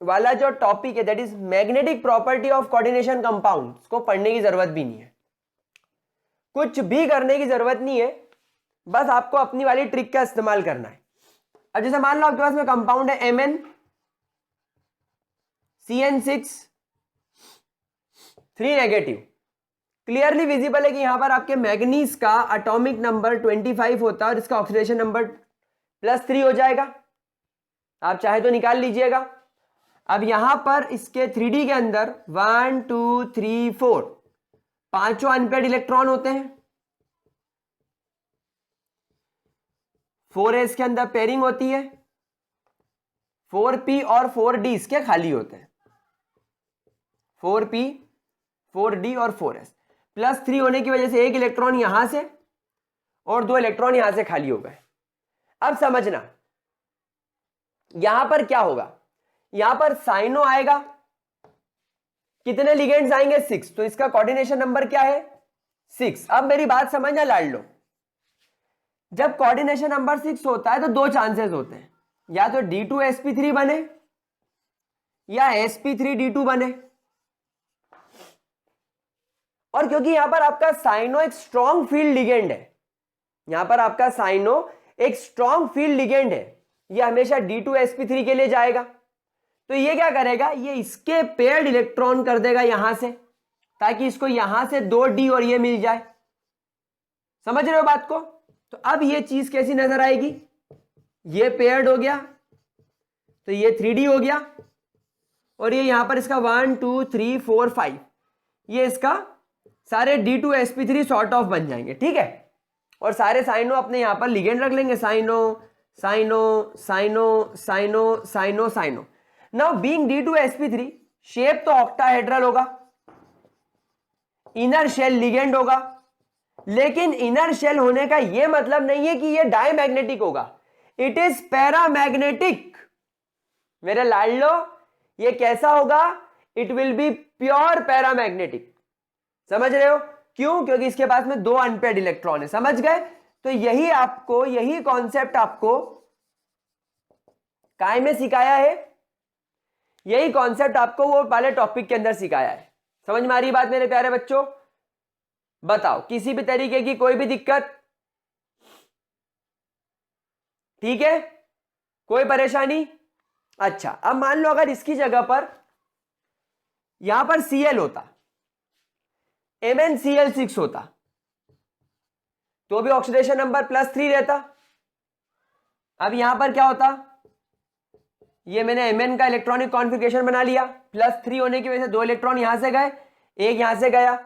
[SPEAKER 1] वाला जो टॉपिक है that is magnetic property of coordination compounds को पढ़ने की जरूरत भी नहीं है, कुछ भी करने की जरूरत नहीं है, बस आपको अपनी वाली ट्रिक का इस्तेमाल करना है। अब जैसे मान लो आपके पास में कंपाउंड है Mn CN6 3 negative, clearly visible है कि यहां पर आपके मैग्नीज का एटॉमिक नंबर 25 होता है और इसका ऑक्सीडेशन नंबर +3 हो जाएगा, आप चाहे तो निकाल लीजिएगा। अब यहां पर इसके 3D के अंदर 1 2 3 4 पांचों अनपेयर्ड इलेक्ट्रॉन होते हैं, 4s के अंदर पेयरिंग होती है, 4p और 4d इसके खाली होते हैं, 4p 4d और 4s। +3 होने की वजह से एक इलेक्ट्रॉन यहां से और 2 इलेक्ट्रॉन यहां से खाली हो गए। अब समझना यहां पर क्या होगा, यहां पर साइनो आएगा, कितने लिगेंड्स आएंगे? 6, तो इसका कोऑर्डिनेशन नंबर क्या है? 6। अब मेरी बात समझना लाड़ लो, जब कोऑर्डिनेशन नंबर 6 होता है तो 2 चांसेस होते हैं, या तो D2sp3 बने या sp3d2 बने। और क्योंकि यहां पर आपका साइनो एक स्ट्रॉन्ग फील्ड लिगेंड है, यहां पर आपका साइनो एक स्ट्रॉन्ग फील्ड लिगेंड है, ये हमेशा D2sp3 के लिए जाएगा। तो ये क्या करेगा, ये इसके पेयर्ड इलेक्ट्रॉन कर देगा यहां से, ताकि इसको यहां से 2d और ये मिल जाए। समझ रहे हो बात को? तो अब ये चीज कैसी नजर आएगी, ये पेयर्ड हो गया तो ये 3d हो गया, और ये यहां पर इसका 1 2 3 4 5 ये इसका सारे D2sp3 सॉर्ट ऑफ बन जाएंगे, ठीक है। और सारे साइनो अपने यहां पर लिगेंड रख लेंगे, cyano cyano cyano cyano cyano cyano. Now being D2sp3 shape तो ऑक्टाहेड्रल होगा, इनर शेल लिगेंड होगा, लेकिन इनर शेल होने का यह मतलब नहीं है कि यह डायमैग्नेटिक होगा, इट इज पैरामैग्नेटिक। मेरे लाडलो ये कैसा होगा, it will be pure paramagnetic. समझ रहे हो? क्यों? क्योंकि इसके पास में 2 अनपेयर्ड इलेक्ट्रॉन है। समझ गए? तो यही कॉन्सेप्ट आपको काय में सिखाया है, यही कॉन्सेप्ट आपको वो वाले टॉपिक के अंदर सिखाया है। समझ में आ रही बात मेरे प्यारे बच्चों? बताओ किसी भी तरीके की कोई भी दिक्कत? ठीक है, कोई परेशानी? अच्छा, अब मान लो अगर इसकी जगह पर यहां पर Cl होता, MnCl6 होता, तो भी ऑक्सीडेशन नंबर +3 रहता। अब यहां पर क्या होता, ये मैंने Mn का इलेक्ट्रॉनिक कॉन्फ़िगरेशन बना लिया, +3 होने की वजह से 2 इलेक्ट्रॉन यहां से गए, एक यहां से गया।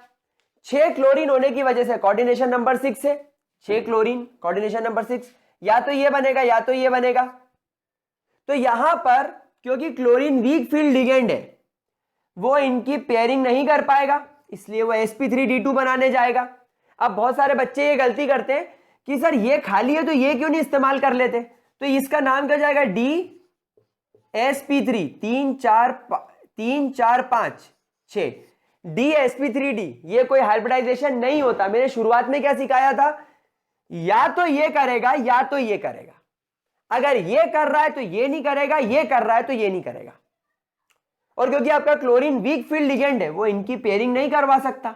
[SPEAKER 1] 6 क्लोरीन होने की वजह से कोऑर्डिनेशन नंबर 6 है, 6 क्लोरीन कोऑर्डिनेशन नंबर 6, या तो ये बनेगा या तो ये बनेगा। तो यहां पर क्योंकि क्लोरीन वीक फील्ड लिगेंड है, वो इनकी पेयरिंग नहीं कर पाएगा, इसलिए वो sp3d2 बनाने जाएगा। अब बहुत सारे बच्चे ये गलती करते हैं कि सर ये खाली है तो ये क्यों नहीं इस्तेमाल कर लेते, तो इसका नाम क्या जाएगा, Dsp3 3 4 5 6 Dsp3d। ये कोई हाइब्रिडाइजेशन नहीं होता। मैंने शुरुआत में क्या सिखाया था, या तो ये करेगा या तो ये करेगा, अगर ये कर रहा है तो ये नहीं करेगा, ये कर रहा है तो ये नहीं करेगा। और क्योंकि आपका क्लोरीन वीक फील्ड लिगेंड है, वो इनकी पेयरिंग नहीं करवा सकता,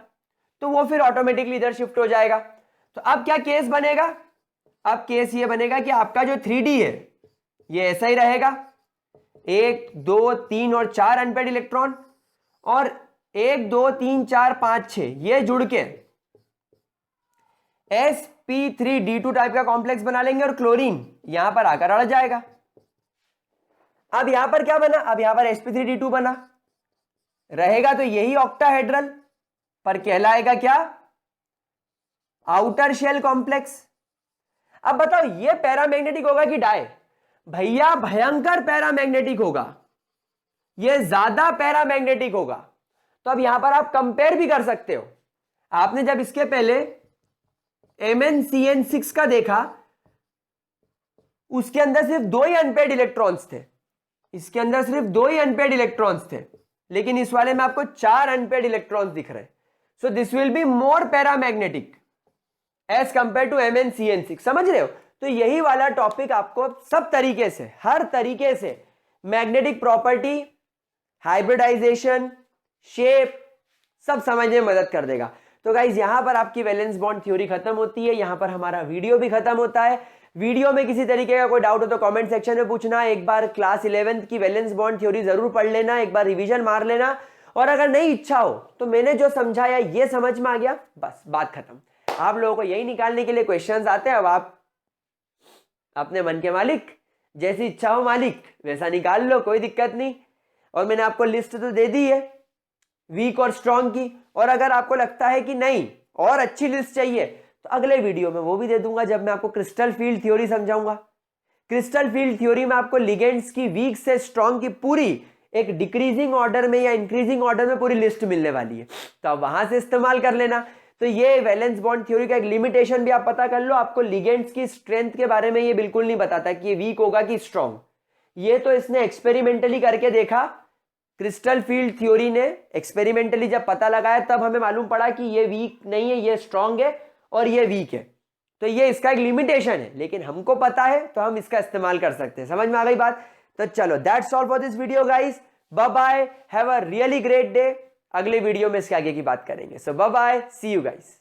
[SPEAKER 1] तो वो फिर ऑटोमेटिकली इधर शिफ्ट हो जाएगा। तो अब क्या केस बनेगा, अब केस ये बनेगा कि आपका जो 3D है ये ऐसा ही रहेगा, 1 2 3 और 4 अनपेड इलेक्ट्रॉन, और 1 2 3 4 5 6 ये जुड़ के sp3d2 टाइप का कॉम्प्लेक्स बना लेंगे और क्लोरीन यहां पर आकर अड़ जाएगा। अब यहां पर क्या बना, अब यहां पर sp3d2 बना रहेगा, तो यही ऑक्टाहेड्रल पर कहलाएगा क्या, आउटर शेल कॉम्प्लेक्स। अब बताओ ये पैरामैग्नेटिक होगा कि डाई, भैया भयंकर पैरामैग्नेटिक होगा, ये ज्यादा पैरामैग्नेटिक होगा। तो अब यहां पर आप कंपेयर भी कर सकते हो। आपने जब इसके पहले MnCN6 का देखा, उसके अंदर सिर्फ 2 ही अनपेड इलेक्ट्रॉन्स थे, इसके अंदर सिर्फ 2 ही अनपेड इलेक्ट्रॉन्स थे, लेकिन इस वाले में आपको 4 अनपेड इलेक्ट्रॉन्स दिख रहे हैं। So this will be more paramagnetic as compare to MnCN6। समझ रहे हो? तो यही वाला टॉपिक आपको सब तरीके से, हर तरीके से मैग्नेटिक प्रॉपर्टी, हाइब्रिडाइजेशन, शेप सब समझने में मदद कर देगा। तो गाइज यहां पर आपकी वैलेंस बॉन्ड थ्योरी खत्म होती है, यहां पर हमारा वीडियो भी खत्म होता है। वीडियो में किसी तरीके का कोई डाउट हो तो कमेंट सेक्शन में पूछना। एक बार क्लास 11th की वैलेंस बॉन्ड थ्योरी जरूर पढ़ लेना, एक बार रिवीजन मार लेना, और अगर नहीं इच्छा हो तो मैंने जो समझाया ये समझ में आ गया, बस बात खत्म। आप लोगों को यही निकालने के लिए क्वेश्चंस आते हैं। अब आप अपने मन के मालिक, जैसी इच्छा हो मालिक वैसा निकाल लो, कोई दिक्कत नहीं। और मैंने आपको लिस्ट तो दे दी है वीक और स्ट्रॉन्ग की, और अगर आपको लगता है कि नहीं और अच्छी लिस्ट चाहिए तो अगले वीडियो में वो भी दे दूंगा, जब मैं आपको क्रिस्टल फील्ड थ्योरी समझाऊंगा। क्रिस्टल फील्ड थ्योरी में आपको लिगेंड्स की वीक से स्ट्रॉन्ग की पूरी एक डिक्रीजिंग ऑर्डर में या इंक्रीजिंग ऑर्डर में पूरी लिस्ट मिलने वाली है, तो आप वहां से इस्तेमाल कर लेना। तो ये वैलेंस बॉन्ड थ्योरी का एक लिमिटेशन भी आप पता कर लो, आपको लिगेंड्स की स्ट्रेंथ के बारे में ये बिल्कुल नहीं बताता कि ये वीक होगा कि स्ट्रॉन्ग, ये तो इसने एक्सपेरिमेंटली करके देखा। क्रिस्टल फील्ड थ्योरी ने एक्सपेरिमेंटली जब पता लगाया तब हमें मालूम पड़ा कि ये वीक नहीं है, ये स्ट्रॉन्ग है और ये वीक है। तो ये इसका एक लिमिटेशन है, लेकिन हमको पता है तो हम इसका इस्तेमाल कर सकते हैं। समझ में आ गई बात? तो चलो, that's all for this video guys. Bye bye, have a really great day. अगले वीडियो में इसके आगे की बात करेंगे। So bye bye, see you guys.